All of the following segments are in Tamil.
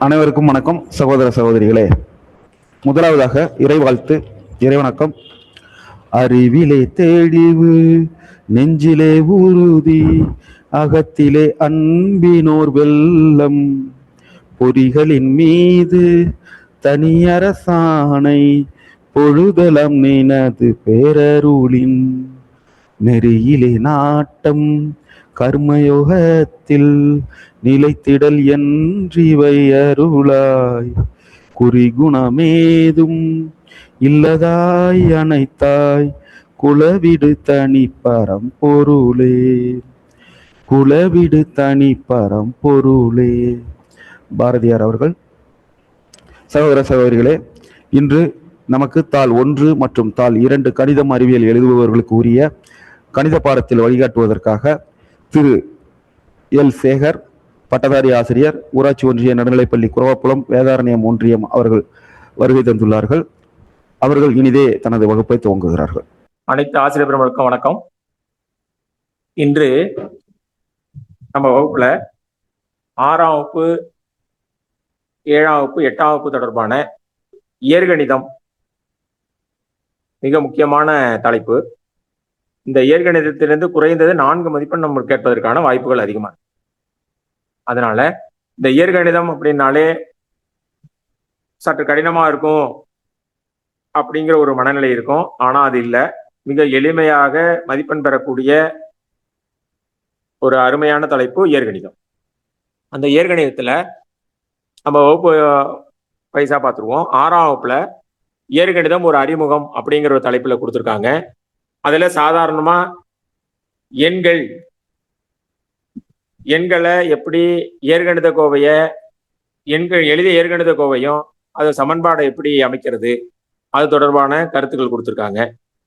அனைவருக்கும் வணக்கம். சகோதர சகோதரிகளே, முதலாவதாக இறைவாழ்த்து, இறைவணக்கம். அறிவிலே தெளிவு, நெஞ்சிலே உறுதி, அகத்திலே அன்பினோர் வெள்ளம், பொறிகளின் மீது தனியரசானை, பொழுதலம் நினது பேரருளின், நெறியிலே நாட்டம் கர்மயோகத்தில் நிலைத்திடல் என்றிவை அருளாய், குறிகுணமேதும் இல்லதாய் அனைத்தாய், குலவிடு தனி பரம்பொருளே, குலவிடு தனி பரம்பொருளே. பாரதியார் அவர்கள். சகோதர சகோதரிகளே, இன்று நமக்கு தாள் 1 மற்றும் தாள் 2 கணிதம் அறிவியல் எழுதுபவர்களுக்கு உரிய கணித பாடத்தில் வழிகாட்டுவதற்காக திரு எல் சேகர், பட்டதாரி ஆசிரியர், ஊராட்சி ஒன்றிய நடுநிலைப்பள்ளி குரவாப்புலம் வேதாரண்யம் ஒன்றியம் அவர்கள் வருகை தந்துள்ளார்கள். அவர்கள் இனிதே தனது வகுப்பை துவங்குகிறார்கள். அனைத்து ஆசிரியர் பெருமக்களுக்கும் வணக்கம். இன்று நம்ம வகுப்புல 6ஆம் வகுப்பு, 7ஆம் வகுப்பு, 8ஆம் வகுப்பு தொடர்பான இயற்கணிதம் மிக முக்கியமான தலைப்பு. இந்த இயற்கணிதத்திலிருந்து குறைந்தது 4 மதிப்பெண் நம்ம கேட்பதற்கான வாய்ப்புகள் அதிகமாக. அதனால இந்த இயற்கணிதம் அப்படின்னாலே சற்று கடினமா இருக்கும் அப்படிங்கிற ஒரு மனநிலை இருக்கும். ஆனா அது இல்லை, மிக எளிமையாக மதிப்பெண் பெறக்கூடிய ஒரு அருமையான தலைப்பு இயற்கணிதம். அந்த இயற்கணிதத்துல நம்ம வகுப்பு பைசா பார்த்துருவோம். 6ஆம் வகுப்புல இயற்கணிதம் ஒரு அறிமுகம் அப்படிங்கிற ஒரு தலைப்புல கொடுத்துருக்காங்க. அதுல சாதாரணமா எண்களை எப்படி இயற்கணித கோவைய எளிய இயற்கணித கோவையும் அது சமன்பாடை எப்படி அமைக்கிறது, அது தொடர்பான கருத்துக்கள் கொடுத்துருக்காங்க.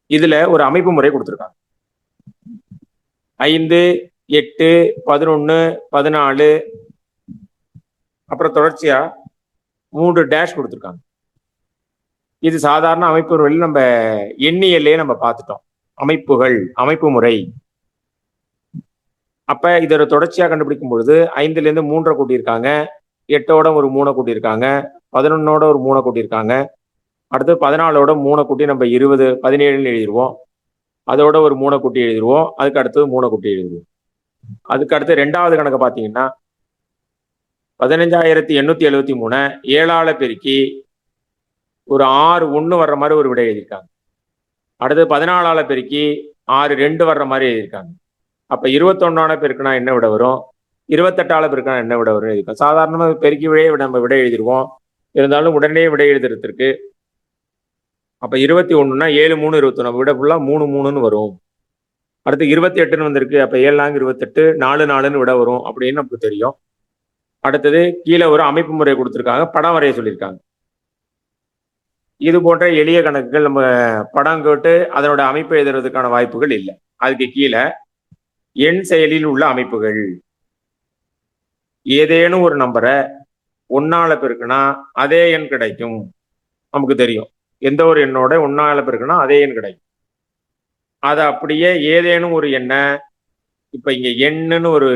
இதுல ஒரு அமைப்பு முறை கொடுத்துருக்காங்க. 5, 8, 11, 14, அப்புறம் தொடர்ச்சியா 3 டேஷ் கொடுத்துருக்காங்க. இது சாதாரண அமைப்பு முறையில் நம்ம எண்ணியல்லையே நம்ம பார்த்துட்டோம். அமைப்பு முறை. அப்ப இதோட தொடர்ச்சியா கண்டுபிடிக்கும் பொழுது 5ல 3 கூட்டியிருக்காங்க, 8ஓட ஒரு 3 கூட்டியிருக்காங்க, 11ஓட ஒரு 3 கூட்டியிருக்காங்க, அடுத்து 14ஓட 3 கூட்டி நம்ம 20, 17 எழுதிடுவோம். அதோட ஒரு 3 கூட்டி எழுதிடுவோம். அதுக்கு அடுத்தது 3 கூட்டி எழுதிடுவோம். அதுக்கு அடுத்து 2வது கணக்கு பார்த்தீங்கன்னா 15,873 7ஆல பெருக்கி ஒரு 6 1 வர்ற மாதிரி ஒரு விடை எழுதியிருக்காங்க. அடுத்து 14ஆல பெருக்கி 6 2 வர்ற மாதிரி எழுதியிருக்காங்க. அப்ப 21ஆல பெருக்குனா என்ன விட வரும், 28ஆல பெருக்குனா என்ன விட வரும் எழுதியிருக்கோம். சாதாரணமாக பெருக்கி நம்ம விடை எழுதிடுவோம். இருந்தாலும் உடனே விடை எழுதுறதுக்கு அப்ப 21னா 7 3 21 விட ஃபுல்லா 3 3ன்னு வரும். அடுத்து 28ன்னு வந்திருக்கு. அப்ப 7 4 28, 4 4ன்னு விட வரும் அப்படின்னு நமக்கு தெரியும். அடுத்தது கீழே ஒரு அமைப்பு முறை கொடுத்துருக்காங்க, படம் வரைய சொல்லியிருக்காங்க. இது போன்ற எளிய கணக்குகள் நம்ம படம் கேட்டு அதனோட அமைப்பு எழுதுறதுக்கான வாய்ப்புகள் இல்லை. அதுக்கு கீழே எண் செயலில் உள்ள அமைப்புகள். ஏதேனும் ஒரு நம்பரை 1ஆல பெருக்குனா அதே எண் கிடைக்கும். நமக்கு தெரியும், எந்த ஒரு எண்ணோட 1ஆல பெருக்குனா அதே எண் கிடைக்கும். அதை அப்படியே ஏதேனும் ஒரு எண்ணை, இப்ப இங்க எண்ணுன்னு ஒரு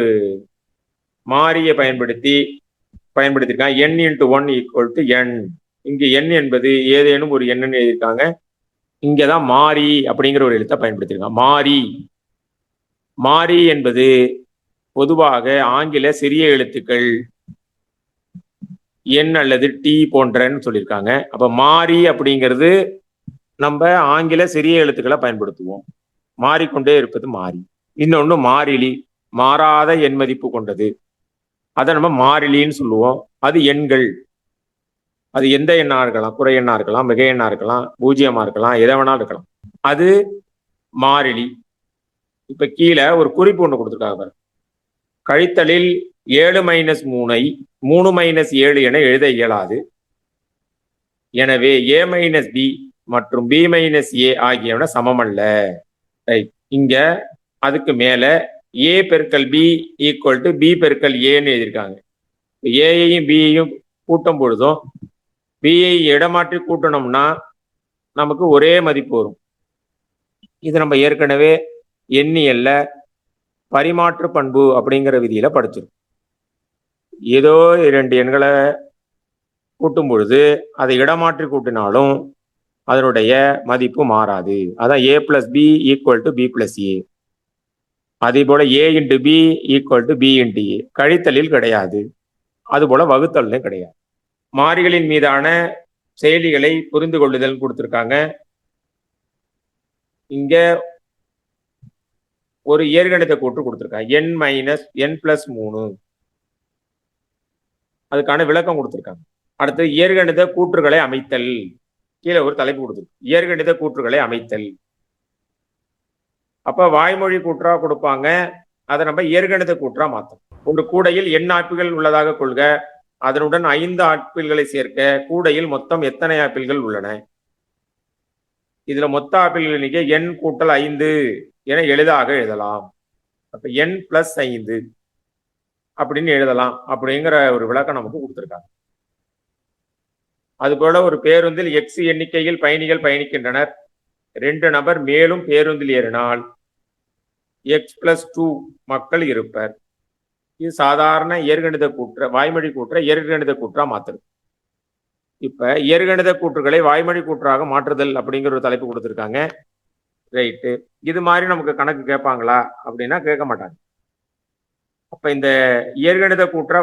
மாறியை பயன்படுத்தியிருக்காங்க. n × 1 = n. இங்க n என்பது ஏதேனும் ஒரு எண்ணுன்னு எழுதியிருக்காங்க. இங்கதான் மாறி அப்படிங்கிற ஒரு எழுத்தை பயன்படுத்தியிருக்காங்க. மாறி என்பது பொதுவாக ஆங்கில சிறிய எழுத்துக்கள் என் அல்லது டி போன்றன்னு சொல்லியிருக்காங்க. அப்ப மாறி அப்படிங்கிறது நம்ம ஆங்கில சிறிய எழுத்துக்களை பயன்படுத்துவோம். மாறிக்கொண்டே இருப்பது மாறி. இன்னொன்று மாறிலி, மாறாத எண் மதிப்பு கொண்டது. அதை நம்ம மாறிலின்னு சொல்லுவோம். அது எண்கள். அது எந்த எண்ணா இருக்கலாம், குறை எண்ணா இருக்கலாம், மிக எண்ணா இருக்கலாம், பூஜ்ஜியமா இருக்கலாம், எதை வேணாலும் இருக்கலாம். அது மாறிலி. இப்ப கீழே ஒரு குறிப்பு ஒன்று கொடுத்துருக்காங்க. கழித்தலில் 7 - 3ஐ 3 - 7 என எழுத இயலாது. எனவே a - b மற்றும் b - a ஆகியவன சமமல்ல. இங்க அதுக்கு மேல a × b = b × a எழுதியிருக்காங்க. ஏயையும் பியையும் கூட்டும் பொழுதும் பியை இடமாற்றி கூட்டணும்னா நமக்கு ஒரே மதிப்பு வரும். இது நம்ம ஏற்கனவே எண்ணியல்ல பரிமாற்று பண்பு அப்படிங்கிற விதியில படிச்சிருக்கோம். ஏதோ 2 எண்களை கூட்டும் பொழுது அதை இடமாற்றி கூட்டினாலும் அதனுடைய மதிப்பு மாறாது. அதான் a plus b equal to b plus a. அதே போல a into b equal to b into a. கழித்தலில் கிடையாது, அதுபோல வகுத்தல்லையும் கிடையாது. மாறிகளின் மீதான செயலிகளை புரிந்து கொள்ளுதல் கொடுத்திருக்காங்க. இங்க ஒரு இயற்கணித கூற்று கொடுத்திருக்காங்க, n மைனஸ் n பிளஸ் 3. அதுக்கான விளக்கம் கொடுத்திருக்காங்க. அடுத்து இயற்கணித கூற்றுகளை அமைத்தல், கீழே ஒரு தலைப்பு கொடுத்துருக்கு, இயற்கணித கூற்றுகளை அமைத்தல். அப்ப வாய்மொழி கூற்றா கொடுப்பாங்க, அதை நம்ம இயற்கணித கூற்றா மாத்தணும். ஒரு கூடையில் n ஆப்பிள்கள் உள்ளதாக கொள்க, அதனுடன் 5 ஆப்பிள்களை சேர்க்க கூடையில் மொத்தம் எத்தனை ஆப்பிள்கள் உள்ளன? இதுல மொத்த ஆப்பிள்கள் எண்ணிக்கை n கூட்டல் 5 என எளிதாக எழுதலாம். அப்ப n பிளஸ் 5 அப்படின்னு எழுதலாம் அப்படிங்கிற ஒரு விளக்கம் நமக்கு கொடுத்திருக்காங்க. அதுபோல ஒரு பேருந்தில் x எண்ணிக்கையில் பயணிகள் பயணிக்கின்றனர். 2 நபர் மேலும் பேருந்தில் ஏறினால் x பிளஸ் 2 மக்கள் இருப்பர். இது சாதாரண இயற்கணித கூற்ற, வாய்மொழி கூற்ற இயற்கணித கூற்றா மாத்துறது. இப்ப இயற்கணித கூற்றுகளை வாய்மொழி கூற்றாக மாற்றுதல் அப்படிங்கிற ஒரு தலைப்பு கொடுத்திருக்காங்க. ரைட்டு, இது மாதிரி நமக்கு கணக்கு கேட்பாங்களா அப்படின்னா கேட்க மாட்டாங்க. அப்ப இந்த இயற்கணித கூற்ற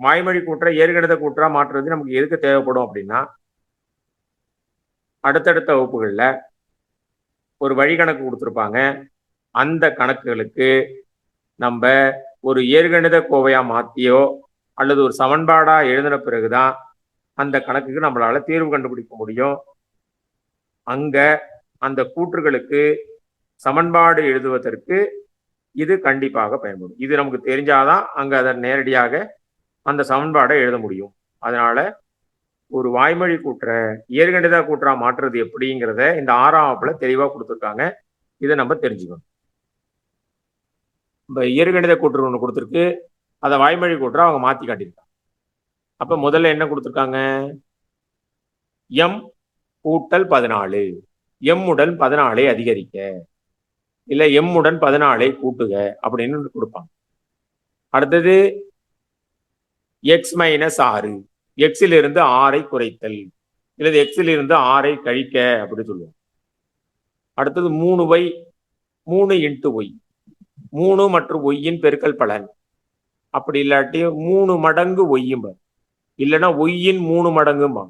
வாய்மொழி கூற்ற இயற்கணித கூற்றா மாற்றுறது நமக்கு எதுக்கு தேவைப்படும் அப்படின்னா, அடுத்தடுத்த வகுப்புகள்ல ஒரு வழி கணக்கு கொடுத்துருப்பாங்க. அந்த கணக்குகளுக்கு நம்ம ஒரு இயற்கணித கோவையா மாத்தியோ அல்லது ஒரு சமன்பாடா எழுதின பிறகுதான் அந்த கணக்குக்கு நம்மளால தீர்வு கண்டுபிடிக்க முடியும். அங்க அந்த கூற்றுகளுக்கு சமன்பாடு எழுதுவதற்கு இது கண்டிப்பாக பயன்படும். இது நமக்கு தெரிஞ்சாதான் அங்க அதை நேரடியாக அந்த சமன்பாடை எழுத முடியும். அதனால ஒரு வாய்மொழி கூற்ற இயற்கணித கூற்றா மாற்றுறது எப்படிங்கிறத இந்த 6ஆம் வகுப்புல தெளிவா கொடுத்துருக்காங்க. இதை நம்ம தெரிஞ்சுக்கணும். இப்ப இயற்கணித கூற்று ஒன்று கொடுத்துருக்கு, அதை வாய்மொழி கூற்றா அவங்க மாத்தி காட்டியிருக்காங்க. அப்ப முதல்ல என்ன கொடுத்துருக்காங்க, m கூட்டல் 14, m உடன் 14 அதிகரிக்க, இல்ல m உடன் 14 கூட்டுக அப்படின்னு கொடுப்பாங்க. அடுத்தது x மைனஸ் 6, எக்ஸில் இருந்து 6 குறைத்தல், இல்லது எக்ஸில் இருந்து 6 கழிக்க அப்படி சொல்லுவோம். அடுத்தது 3y, 3 இன்ட்டு ஒய், 3 மற்றும் ஒய்யின் பெருக்கல் பலன். அப்படி இல்லாட்டி 3 மடங்கு ஒய்யும், இல்லைன்னா ஒய்யின் 3 மடங்கும்பா.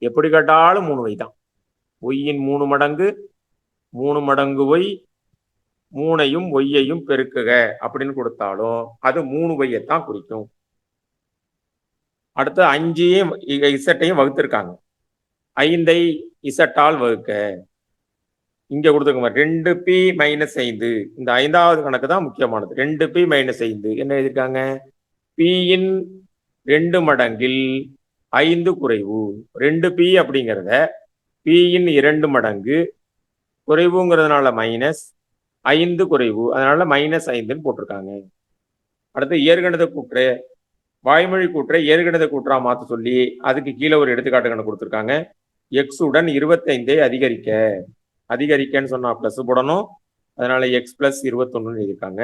எப்படி கேட்டாலும் 3y தான். ஒய்யின் 3 மடங்கு, 3 மடங்கு ஒய், 3ஐயும் ஒய்யையும் பெருக்குக அப்படின்னு கொடுத்தாலும் அது 3y தான் குறிக்கும். அடுத்து 5ஐயும் இசட்டையும் வகுத்திருக்காங்க. 5ஐ இசட்டால் வகுக்க. இங்க கொடுத்துருக்க 2p மைனஸ் 5, இந்த 5வது கணக்கு தான் முக்கியமானது. 2p மைனஸ் 5 என்ன எழுதியிருக்காங்க, pயின் 2 மடங்கில் 5 குறைவு. 2p அப்படிங்கிறத pயின் 2 மடங்கு குறைவுங்கிறதுனால மைனஸ் 5 குறைவு, அதனால மைனஸ் 5ன்னு போட்டிருக்காங்க. அடுத்து இயற்கணித கூற்று வாய்மொழி கூற்றை இயற்கணித கூற்றா மாற்ற சொல்லி அதுக்கு கீழே ஒரு எடுத்துக்காட்டு கணக்கு கொடுத்துருக்காங்க. x உடன் 25ஐ அதிகரிக்க. அதிகரிக்கன்னு சொன்னா பிளஸ் போடணும், அதனால x பிளஸ் 21 எழுதியிருக்காங்க.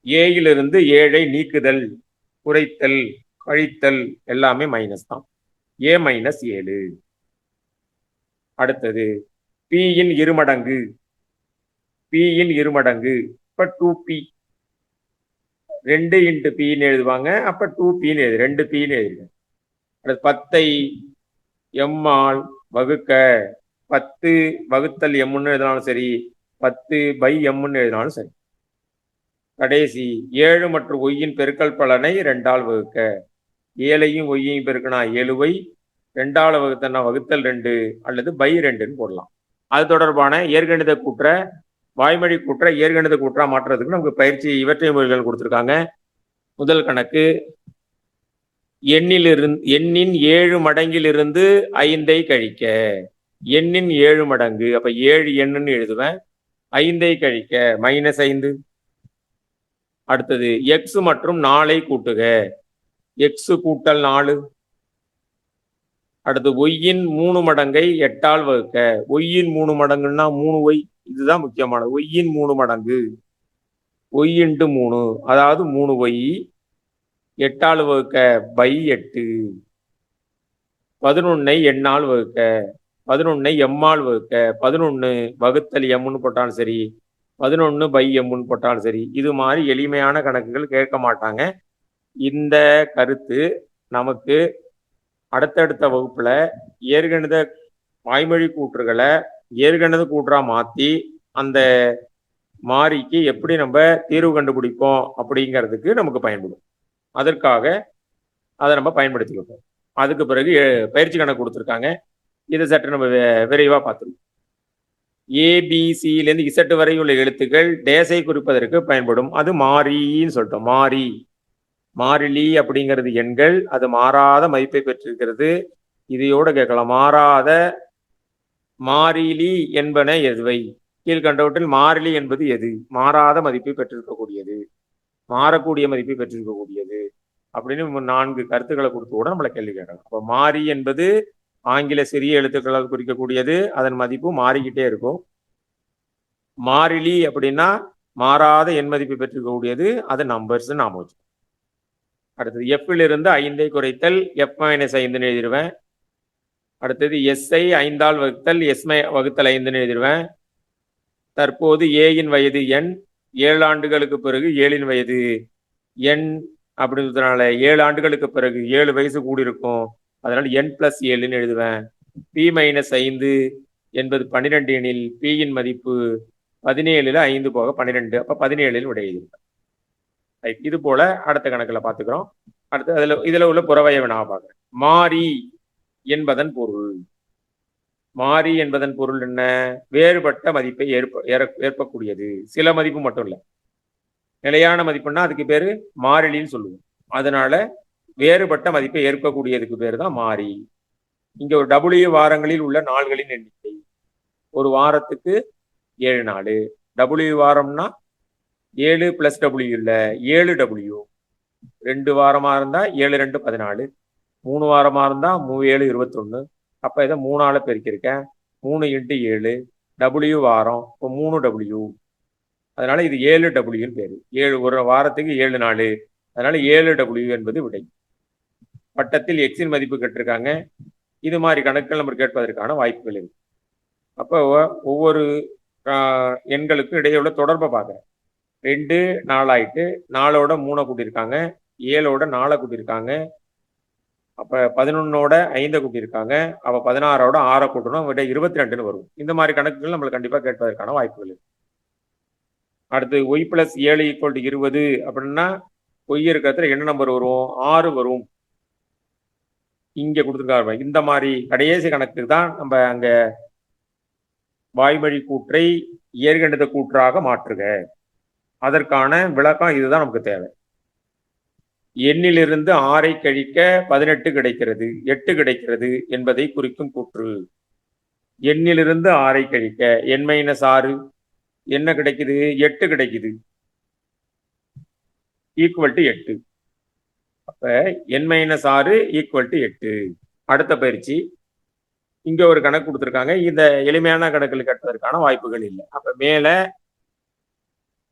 ஏயிலிருந்து 7ஐ நீக்குதல், குறைத்தல், கழித்தல் எல்லாமே மைனஸ் தான். a minus 7. அடுத்தது pயின் இருமடங்கு, pயின் இருமடங்கு, இப்ப 2p, 2 இன்ட்டு பின்னு எழுதுவாங்க, அப்ப 2pன்னு எழுது, 2pன்னு எழுதுங்க. அடுத்து 10ஐ m ஆல் வகுக்க, 10 வகுத்தல் mன்னு எழுதினாலும் சரி, 10 பை mன்னு எழுதினாலும் சரி. கடைசி 7 மற்றும் ஒய்யின் பெருக்கல் பலனை 2ஆல் வகுக்க. 7ஐயும் ஒய்யையும் பெருக்கினா 7y, 2ஆல் வகுத்தனா வகுத்தல் 2 அல்லது பை 2ன்னு போடலாம். அது தொடர்பான இயற்கணித கூற்ற வாய்மொழி கூற்ற இயற்கணித கூற்றா மாற்றுறதுக்கு நமக்கு பயிற்சி இவற்றை மொழிகள் கொடுத்துருக்காங்க. முதல் கணக்கு, எண்ணின் 7 மடங்கிலிருந்து 5ஐ கழிக்க. எண்ணின் 7 மடங்கு, அப்ப 7 எண்ணுன்னு எழுதுவேன், 5ஐ கழிக்க மைனஸ் 5. அடுத்தது x மற்றும் 4ஐ கூட்டுக, x கூட்டல் 4. அடுத்து ஒய்யின் 3 மடங்கை 8ஆல் வகுக்க. ஒய்யின் 3 மடங்குன்னா 3y, இதுதான் முக்கியமானது. ஒய்யின் 3 மடங்கு, ஒய் இன்ட்டு 3, அதாவது 3y 8ஆல் வகுக்க பை 8, 11ஐ எண்ணால் வகுக்க, 11ஐ எம்மால் வகுக்க, 11 வகுத்தல் எம்னு போட்டாலும் சரி, 11 பை எம்னு போட்டாலும் சரி, இது மாதிரி எளிமையான கணக்குகள் கேட்க மாட்டாங்க. இந்த கருத்து நமக்கு அடுத்தடுத்த வகுப்புல இயற்கணித வாய்மொழி கூற்றுகளை இயற்கணித கூற்றா மாத்தி அந்த மாறிக்கு எப்படி நம்ம தீர்வு கண்டுபிடிப்போம் அப்படிங்கிறதுக்கு நமக்கு பயன்படும். அதற்காக அதை நம்ம பயன்படுத்திக்கிட்டோம். அதுக்கு பிறகு பயிற்சி கணக்கு கொடுத்துருக்காங்க. இதை சற்று நம்ம விரைவா பார்த்துருவோம். ஏபிசியிலேருந்து இசட்டு வரை உள்ள எழுத்துக்கள் டேஸை குறிப்பதற்கு பயன்படும். அது மாறின்னு சொல்லிட்டோம். மாறிலி அப்படிங்கிறது எண்கள், அது மாறாத மதிப்பை பெற்றிருக்கிறது. இதையோட கேட்கலாம், மாறாத மாறிலி என்பன எதுவை? கீழ்கண்டவற்றில் மாறிலி என்பது எது? மாறாத மதிப்பை பெற்றிருக்கக்கூடியது, மாறக்கூடிய மதிப்பை பெற்றிருக்கக்கூடியது அப்படின்னு 4 கருத்துக்களை கொடுத்து கூட நம்மளை கேள்வி கேட்கலாம். அப்போ மாறி என்பது ஆங்கில சிறிய எழுத்துக்களால் குறிக்கக்கூடியது, அதன் மதிப்பு மாறிக்கிட்டே இருக்கும். மாறிலி அப்படின்னா மாறாத எண் மதிப்பை பெற்றிருக்கக்கூடியது, அது நம்பர்ஸ் நாம வச்சு. அடுத்தது எஃப்லிருந்து 5ஐ குறைத்தல் F-5ன்னு எழுதிடுவேன். அடுத்தது எஸ்ஐ 5ஆல் வகுத்தல் எஸ் வகுத்தல் 5ன்னு எழுதிடுவேன். தற்போது ஏயின் வயது எண், 7 ஆண்டுகளுக்கு பிறகு 7இன் வயது எண் அப்படின்றதுனால 7 ஆண்டுகளுக்கு பிறகு 7 வயசு கூடியிருக்கும், அதனால n+7ன்னு எழுதுவேன். P-5 என்பது 12 எனில் Pயின் மதிப்பு 17ல் 5 போக 12, அப்ப 17ல் விடை எழுதிருக்கேன். இது போல அடுத்த கணக்குல பாத்துக்கிறோம். அடுத்து இதுல உள்ள புறவய வினாவை பார்க்கிறேன். மாறி என்பதன் பொருள். மாறி என்பதன் பொருள் என்ன? வேறுபட்ட மதிப்பை ஏற்பக்கூடியது. சில மதிப்பு மட்டும் இல்ல, நிலையான மதிப்புன்னா அதுக்கு பேரு மாறிலின்னு சொல்லுவோம். அதனால வேறுபட்ட மதிப்பை ஏற்கக்கூடியதுக்கு பேரு தான் மாறி. இங்க ஒரு W வாரங்களில் உள்ள நாள்களின் எண்ணிக்கை. ஒரு வாரத்துக்கு 7 நாள். W வாரம்னா 7 + W இல்ல, 7W. 2 வாரமா இருந்தா 7 2 14, 3 வாரமா இருந்தா 7 21. அப்ப இதை 3ஆல பெருக்கியிருக்கேன். 3 × 7 W வாரம், இப்போ 3W. அதனால இது 7Wன்னு பேரு. 7 ஒரு வாரத்துக்கு 7 நாள், அதனால 7W என்பது விடை. பட்டத்தில் எக்ஸின் மதிப்பு கேட்டிருக்காங்க. இது மாதிரி கணக்குகள் நம்ம கேட்பதற்கான வாய்ப்புகள் இருக்கு. அப்போ ஒவ்வொரு எண்களுக்கும் இடையே உள்ள தொடர்பை பார்க்குறேன். 2 4 ஆயிட்டு, 4ஓட 3 கூட்டியிருக்காங்க, 7ஓட 4 கூட்டியிருக்காங்க, அப்ப 11ஓட 5 கூட்டியிருக்காங்க, அப்ப 16ஓட 6 கூட்டணும், விட 22ன்னு வரும். இந்த மாதிரி கணக்குகள் நம்மளுக்கு கண்டிப்பா கேட்பதற்கான வாய்ப்புகள் இருக்கு. அடுத்து y+7 = 20 அப்படின்னா y இருக்கிறதுல என்ன நம்பர் வரும்? 6 வரும். இங்க கொடுத்துருக்காரு. இந்த மாதிரி கடைசி கணக்கு தான் நம்ம அங்க வாய்மொழி கூற்றை இயற்கணித கூற்றாக மாற்றுக. அதற்கான விளக்கம் இதுதான் நமக்கு தேவை. எண்ணிலிருந்து 6ஐ கழிக்க 18 கிடைக்கிறது, 8 கிடைக்கிறது என்பதை குறிக்கும் கூற்று. எண்ணிலிருந்து 6ஐ கழிக்க n-6 என்ன கிடைக்குது? 8 கிடைக்குது, ஈக்குவல் டு 8. அப்ப n-6 ஈக்குவல் டு 8. அடுத்த பயிற்சி, இங்க ஒரு கணக்கு கொடுத்துருக்காங்க. இந்த எளிமையான கணக்கில் கேட்பதற்கான வாய்ப்புகள் இல்லை. அப்ப மேல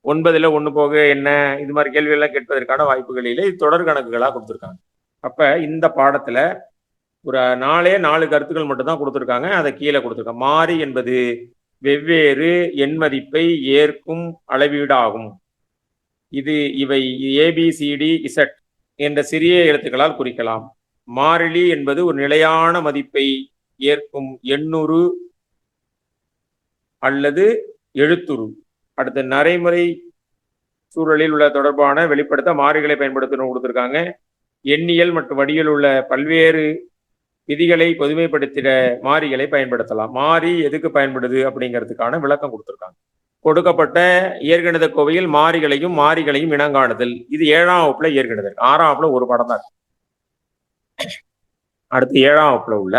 9ல் 1 போக என்ன, இது மாதிரி கேள்வி எல்லாம் கேட்பதற்கான வாய்ப்புகள் இல்லை. இது தொடர் கணக்குகளா கொடுத்துருக்காங்க. அப்ப இந்த பாடத்துல ஒரு 4 கருத்துக்கள் மட்டும் தான் கொடுத்துருக்காங்க. அதை கீழே கொடுத்துருக்காங்க. மாறி என்பது வெவ்வேறு எண் மதிப்பை ஏற்கும் அளவீடு ஆகும். இவை ABCDZ என்ற சிறிய எழுத்துக்களால் குறிக்கலாம். மாறிலி என்பது ஒரு நிலையான மதிப்பை ஏற்கும் எண்ணுரு அல்லது எழுத்துரு. அடுத்த நடைமுறை சூழலில் உள்ள தொடர்பான வெளிப்படுத்த மாறிகளை பயன்படுத்தணும் கொடுத்துருக்காங்க. எண்ணியல் மற்றும் வடிவில் உள்ள பல்வேறு விதிகளை பொதுமைப்படுத்திட மாறிகளை பயன்படுத்தலாம். மாறி எதுக்கு பயன்படுது அப்படிங்கிறதுக்கான விளக்கம் கொடுத்துருக்காங்க. கொடுக்கப்பட்ட இயற்கணித கோவையில் மாறிகளையும் இனங்காணுதல். இது 7ஆம் வகுப்புல இயற்கணிதம். 6ஆம் வகுப்புல ஒரு படம் தான். அடுத்து 7ஆம் வகுப்புல உள்ள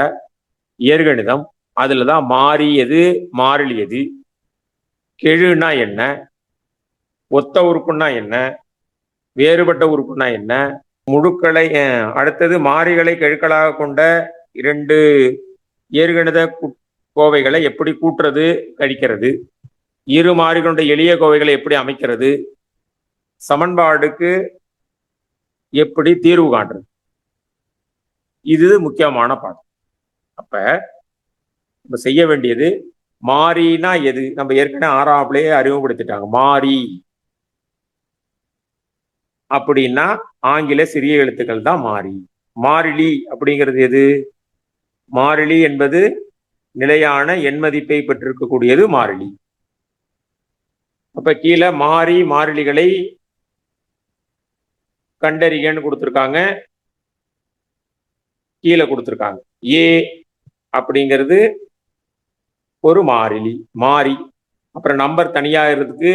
இயற்கணிதம், அதுலதான் மாறி எது, மாறிலி எது, கெழுனா என்ன, ஒத்த உறுப்புன்னா என்ன, வேறுபட்ட உறுப்புன்னா என்ன, முழுக்களை, அடுத்தது மாறிகளை கெழுக்களாக கொண்ட 2 இயற்கணித கோவைகளை எப்படி கூட்டுறது கழிக்கிறது, இரு மாறி கொண்ட எளிய கோவைகளை எப்படி அமைக்கிறது, சமன்பாடுக்கு எப்படி தீர்வு காண்றது, இது முக்கியமான பாடம். அப்ப நம்ம செய்ய வேண்டியது, மாறினா எது? நம்ம ஏற்கனவே 6ஆவதுலயே அறிமுகப்படுத்திட்டாங்க. மாறி அப்படின்னா ஆங்கில சிறிய எழுத்துக்கள் தான் மாறி. மாறிலி அப்படிங்கிறது எது? மாறிலி என்பது நிலையான எண் மதிப்பை பெற்றிருக்கக்கூடியது மாறிலி. அப்ப கீழே மாறி மாறிலிகளை கண்டறியன்னு கொடுத்திருக்காங்க, கீழே கொடுத்திருக்காங்க. ஏ அப்படிங்கிறது ஒரு மாறிலி, மாறி. அப்புறம் நம்பர் தனியா இருக்கு,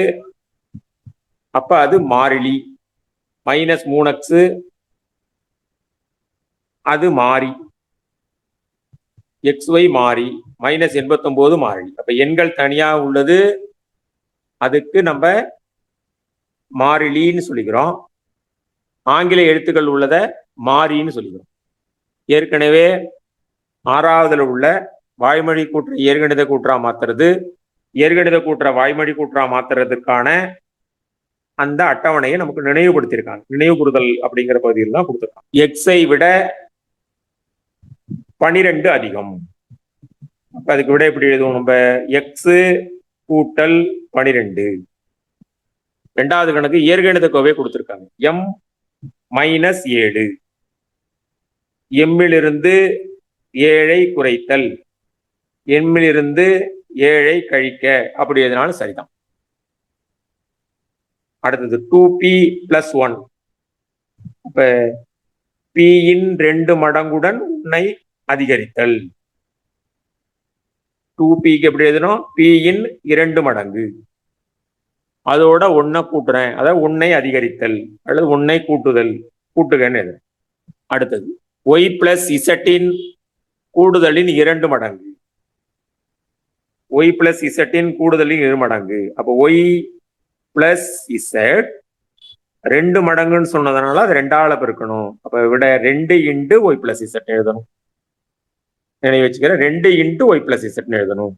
அப்ப அது மாறிலி. -3x அது மாறி, xy மாறி, -89 மாறிலி. அப்ப எண்கள் தனியா உள்ளது, அதுக்கு நம்ம மாறிலின்னு சொல்லிக்கிறோம். ஆங்கில எழுத்துக்கள் உள்ளத மாறின்னு சொல்லிக்கிறோம். ஏற்கனவே 6ஆவதுல உள்ள வாய்மொழி கூற்று இயற்கணித கூற்றா மாத்துறது, இயற்கணித கூற்ற வாய்மொழி கூற்றா மாத்துறதுக்கான அந்த அட்டவணையை நமக்கு நினைவுபடுத்தியிருக்காங்க. நினைவு கூறுதல் அப்படிங்கிற பகுதியில் தான் கொடுத்துருக்காங்க. எக்ஸை விட 12 அதிகம். அப்ப அதுக்கு விட எப்படி எழுதுவோம் நம்ம? எக்ஸ் கூட்டல் 12. ரெண்டாவது கணக்கு இயற்கணித கோவை கொடுத்திருக்காங்க. m -7, எம்மிலிருந்து 7ஐ குறைத்தல், எம்மிலிருந்து 7ஐ கழிக்க, அப்படி எதுனாலும் சரிதான். அடுத்தது 2p + 1. அப்ப p இன் 2 மடங்குடன் 1ஐ அதிகரித்தல். 2pக்கு எப்படி எழுதணும்? p இன் 2 மடங்கு, அதோட 1 கூட்டுறேன், அதாவது 1ஐ அதிகரித்தல் அல்லது 1ஐ கூட்டுதல், கூட்டுகன்னு எழுதுறேன். அடுத்தது y + z இன் கூடுதலின் 2 மடங்கு, y + z இன் கூடுதலின் 2 மடங்கு. அப்போ y + z 2 மடங்குன்னு சொன்னதுனால அது 2ஆல பெருக்கணும். அப்ப விட 2 × y + z எழுதணும். நினைவு வச்சுக்கிறேன், 2 × y + z எழுதணும்.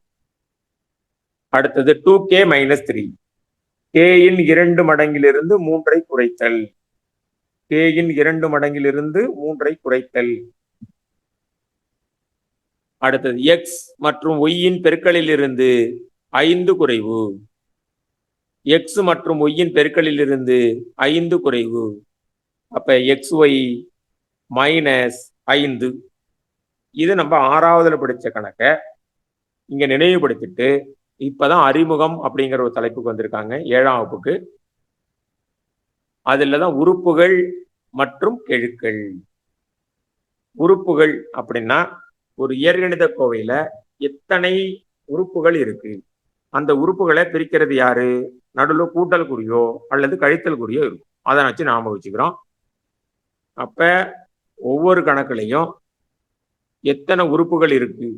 அடுத்தது 2k - 3, k இன் 2 மடங்கிலிருந்து 3ஐ குறைத்தல், k இன் 2 மடங்கிலிருந்து 3ஐ குறைத்தல். அடுத்தது x மற்றும் y இன் பெருக்கலில் இருந்து 5 குறைவு, x மற்றும் y இன் பெருக்கலில் இருந்து 5 குறைவு. அப்ப xy -5. இது நம்ம 6ஆவதுல படிச்ச கணக்க இங்க நினைவுபடுத்திட்டு இப்பதான் அறிமுகம் அப்படிங்கிற ஒரு தலைப்புக்கு வந்திருக்காங்க, 7ஆம் வகுப்புக்கு. அதுலதான் உறுப்புகள் மற்றும் கெழுக்கள். உறுப்புகள் அப்படின்னா ஒரு இயற்கணித கோவையில எத்தனை உறுப்புகள் இருக்கு, அந்த உறுப்புகளை பிரிக்கிறது யாரு? நடுவில் கூட்டல் குறியோ அல்லது கழித்தல் குறியோ இருக்கும், அதை வச்சு நாம வச்சுக்கிறோம். அப்ப ஒவ்வொரு கணக்குலையும் எத்தனை உறுப்புகள் இருக்கு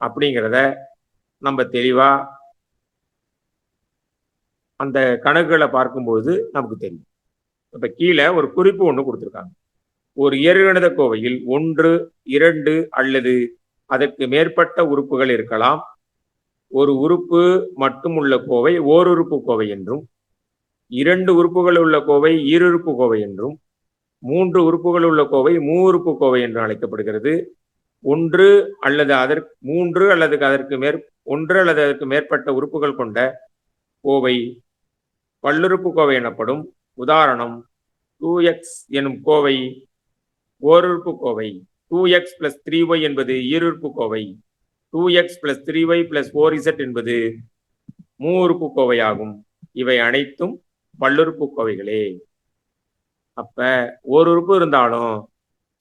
அப்படிங்கிறத நம்ம தெளிவா அந்த கணக்குகளை பார்க்கும்போது நமக்கு தெரியும். இப்ப கீழே ஒரு குறிப்பு ஒண்ணு கொடுத்திருக்காங்க. ஒரு இயற்கணித கோவையில் 1, 2 அல்லது அதற்கு மேற்பட்ட உறுப்புகள் இருக்கலாம். ஒரு உறுப்பு மட்டும் உள்ள கோவை ஓருறுப்பு கோவை என்றும், 2 உறுப்புகள் உள்ள கோவை ஈருறுப்பு கோவை என்றும், 3 உறுப்புகள் உள்ள கோவை மூவுறுப்பு கோவை என்று அழைக்கப்படுகிறது. 1 அல்லது அதற்கு மேற்பட்ட உறுப்புகள் கொண்ட கோவை பல்லுறுப்பு கோவை எனப்படும். உதாரணம் 2x எனும் கோவை ஓருறுப்பு கோவை, 2x + 3y என்பது ஈருறுப்பு கோவை, 2x + 3y + 4z என்பது மூவுறுப்பு கோவையாகும். இவை அனைத்தும் பல்லுறுப்பு கோவைகளே. அப்ப ஒரு உறுப்பு இருந்தாலும்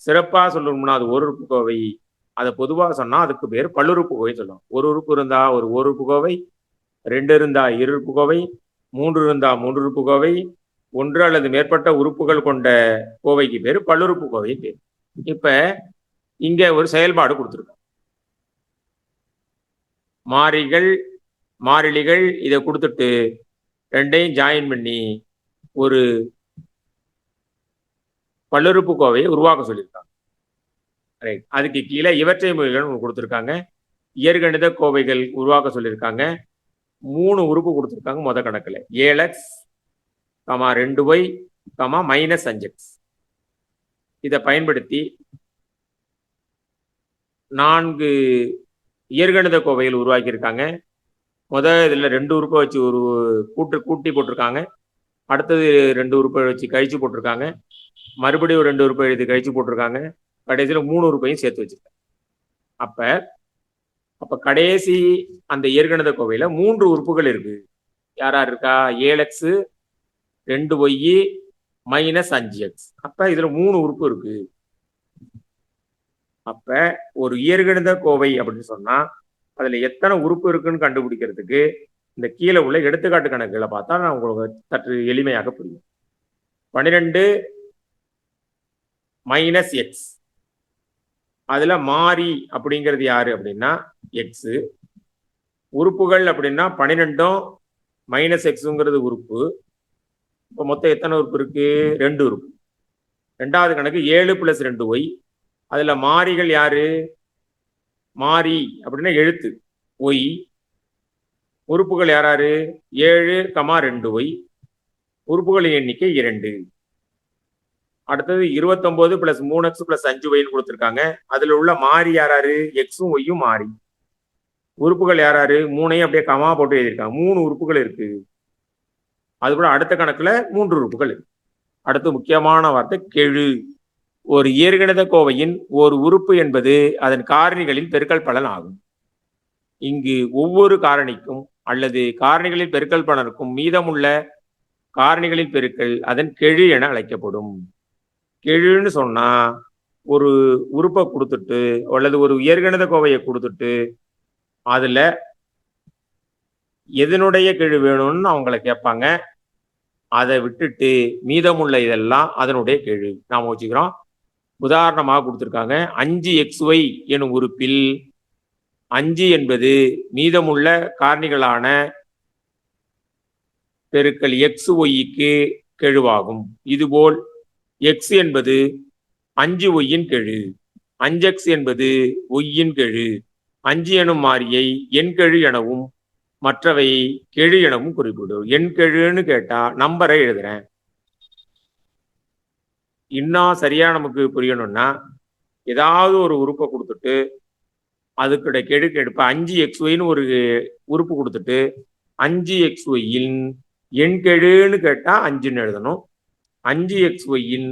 சிறப்பா சொல்லணும்னா அது ஓருறுப்பு கோவை, அதை பொதுவாக சொன்னா அதுக்கு பேர் பல்லுறுப்பு கோவை சொல்லுவோம். ஒரு உறுப்பு இருந்தா ஒரு ஓருறுப்பு கோவை, 2 இருந்தா ஈருறுப்பு கோவை, 3 இருந்தா மூன்றுறுப்பு கோவை, 1 அல்லது மேற்பட்ட உறுப்புகள் கொண்ட கோவைக்கு பேர் பல்லுறுப்பு கோவை பேர். இப்ப இங்க ஒரு செயல்பாடு கொடுத்துருக்கோம். மாறிலிகள் இதை கொடுத்துட்டு ரெண்டையும் ஜாயின் பண்ணி ஒரு பல்லுறுப்பு கோவையை உருவாக்க சொல்லியிருக்காங்க. ரைட், அதுக்கு கீழே இவற்றை மொழிகள் கொடுத்துருக்காங்க. இயற்கணித கோவைகள் உருவாக்க சொல்லியிருக்காங்க. 3 உறுப்பு கொடுத்துருக்காங்க முத கணக்குல. 7x, 2y, -5x. இதை பயன்படுத்தி 4 இயற்கணித கோவைகள் உருவாக்கியிருக்காங்க. இதுல 2 உறுப்பை வச்சு ஒரு கூட்டி போட்டிருக்காங்க. அடுத்தது 2 உறுப்பை வச்சு கழிச்சு போட்டிருக்காங்க. மறுபடியும் 2 உறுப்பை எழுதி கழிச்சு போட்டிருக்காங்க. கடைசியில் 3 உறுப்பையும் சேர்த்து வச்சிருக்காங்க. அப்ப கடைசி அந்த இயற்கணித கோவையில 3 உறுப்புகள் இருக்கு. யாரா இருக்கா? 7x 2y minus 5x. அப்ப இதுல 3 உறுப்பு இருக்கு. அப்ப ஒரு இயற்கணித கோவை அப்படின்னு சொன்னா அதுல எத்தனை உறுப்பு இருக்குன்னு கண்டுபிடிக்கிறதுக்கு இந்த கீழே உள்ள எடுத்துக்காட்டு கணக்குகளை பார்த்தா நான் உங்களுக்கு சற்று எளிமையாக புரியும். 12 மைனஸ் எக்ஸ், அதுல மாறி அப்படிங்கிறது யாரு அப்படின்னா எக்ஸ். உறுப்புகள் அப்படின்னா 12 மைனஸ் எக்ஸுங்கிறது உறுப்பு. இப்போ மொத்தம் எத்தனை உறுப்பு இருக்கு? 2 உறுப்பு. 2வது கணக்கு 7 + 2y. அதுல மாறிகள் யாரு? மாறி அப்படின்னா எழுத்து ஒய். உறுப்புகள் யாராரு? 7, 2y. உறுப்புகளின் எண்ணிக்கை 2. அடுத்தது 29 + 3x + 5yன்னு கொடுத்துருக்காங்க. அதுல உள்ள மாறி யாராரு? எக்ஸும் ஒய்யும் மாறி. உறுப்புகள் யாராரு? 3ஐயும் அப்படியே கமா போட்டு எழுதியிருக்காங்க. 3 உறுப்புகள் இருக்கு. அது கூட அடுத்த கணக்குல 3 உறுப்புகள் இருக்கு. அடுத்து முக்கியமான வார்த்தை கெழு. ஒரு இயற்கணித கோவையின் ஒரு உறுப்பு என்பது அதன் காரணிகளின் பெருக்கல் பலன் ஆகும். இங்கு ஒவ்வொரு காரணிக்கும் அல்லது காரணிகளின் பெருக்கல் பலனுக்கும் மீதமுள்ள காரணிகளின் பெருக்கல் அதன் கெழு என அழைக்கப்படும். கெழுன்னு சொன்னா ஒரு உறுப்பை கொடுத்துட்டு அல்லது ஒரு இயற்கணித கோவையை கொடுத்துட்டு அதுல எதனுடைய கெழு வேணும்னு அவங்கள கேட்பாங்க. அதை விட்டுட்டு மீதமுள்ள இதெல்லாம் அதனுடைய கெழு நாம வச்சுக்கிறோம். உதாரணமாக கொடுத்துருக்காங்க. 5xy எனும் உறுப்பில் 5 என்பது மீதமுள்ள காரணிகளான பெருக்கல் xyக்கு கெழுவாகும். இதுபோல் x என்பது 5yன் கெழு, 5x என்பது yன் கெழு. 5 எனும் மாறியை எண் கெழு எனவும் மற்றவை கெழு எனவும் குறிப்பிடும். எண் கெழுன்னு கேட்டா நம்பரை எழுதுறேன். இன்னும் சரியா நமக்கு புரியணும்னா ஏதாவது ஒரு உறுப்பை கொடுத்துட்டு அதுக்குடைய கெழுக்கு எடுப்ப 5xyன்னு ஒரு உறுப்பு கொடுத்துட்டு 5xyயின் எண் கெழுன்னு கேட்டா 5ன்னு எழுதணும். 5xyயின்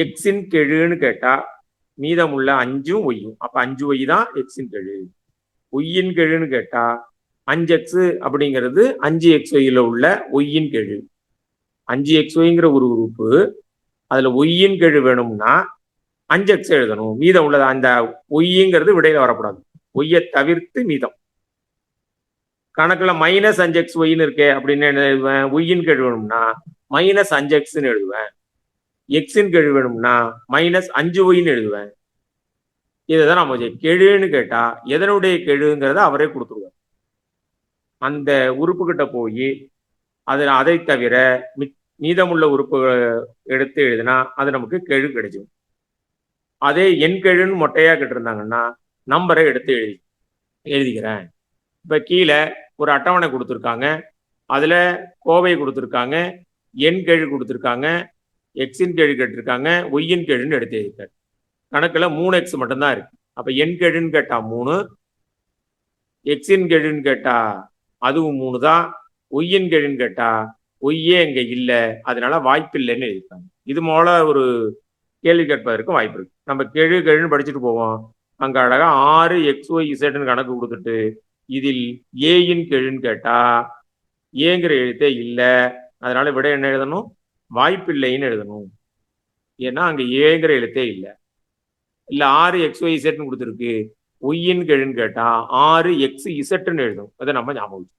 எக்ஸின் கெழுன்னு கேட்டா மீதமுள்ள 5ம் ஒய்யும். அப்ப 5y தான் எக்ஸின் கெழு. ஒய்யின் கெழுன்னு கேட்டா 5x அப்படிங்கிறது 5xyல உள்ள ஒய்யின் கெழு. 5xyங்கிற ஒரு உறுப்பு அதுல ஒய்யின் கெழு வேணும்னா 5x எழுதணும். மீதம் உள்ளது அந்த ஒய்ங்கிறது விடையில வரக்கூடாது. ஒய்யை தவிர்த்து மீதம். கணக்குல மைனஸ் 5xyன்னு இருக்கே அப்படின்னு எழுதுவேன். ஒய்யின் கெழு வேணும்னா மைனஸ் 5xன்னு எழுதுவேன். எக்ஸின் கெழு வேணும்னா மைனஸ் 5yன்னு எழுதுவேன். இதுதான் நம்ம கெழுன்னு கேட்டா எதனுடைய கெழுங்கிறத அவரே கொடுத்துருவார். அந்த உறுப்பு கிட்ட போய் அதை தவிர மீதமுள்ள உறுப்பு எடுத்து எழுதினா அது நமக்கு கெழு கிடைச்சிடும். அதே எண் கெழுன்னு மொட்டையா கேட்டிருந்தாங்கன்னா நம்பரை எடுத்து எழுதிக்கிறேன். இப்ப கீழே ஒரு அட்டவணை கொடுத்துருக்காங்க. அதுல கோவை கொடுத்துருக்காங்க, எண் கெழு கொடுத்துருக்காங்க, எக்ஸின் கெழு கேட்டிருக்காங்க, ஒய்யின் கெழுன்னு எடுத்து எழுதிருக்காரு. கணக்குல 3x மட்டும்தான் இருக்கு. அப்ப எண் கெழுன்னு கேட்டா 3, எக்ஸின் கெழுன்னு கேட்டா அதுவும் 3 தான், ஒய்யின் கெழுன்னு கேட்டா ஒய்யே இங்க இல்ல, அதனால வாய்ப்பு இல்லைன்னு எழுதிருக்காங்க. இது போல ஒரு கேள்வி கேட்பதற்கு வாய்ப்பு இருக்கு. நம்ம கெழுன்னு படிச்சுட்டு போவோம். அங்க அழகா 6xyzன்னு கணக்கு கொடுத்துட்டு இதில் ஏயின் கெழுன்னு கேட்டா ஏங்கிற எழுத்தே இல்லை, அதனால விட என்ன எழுதணும்? வாய்ப்பு இல்லைன்னு எழுதணும். ஏன்னா அங்க ஏங்கிற எழுத்தே இல்லை. இல்ல 6xyzன்னு கொடுத்துருக்கு, ஒய்யின் கெழுன்னு கேட்டா 6xzன்னு எழுதும். அதை நம்ம ஞாபகம்.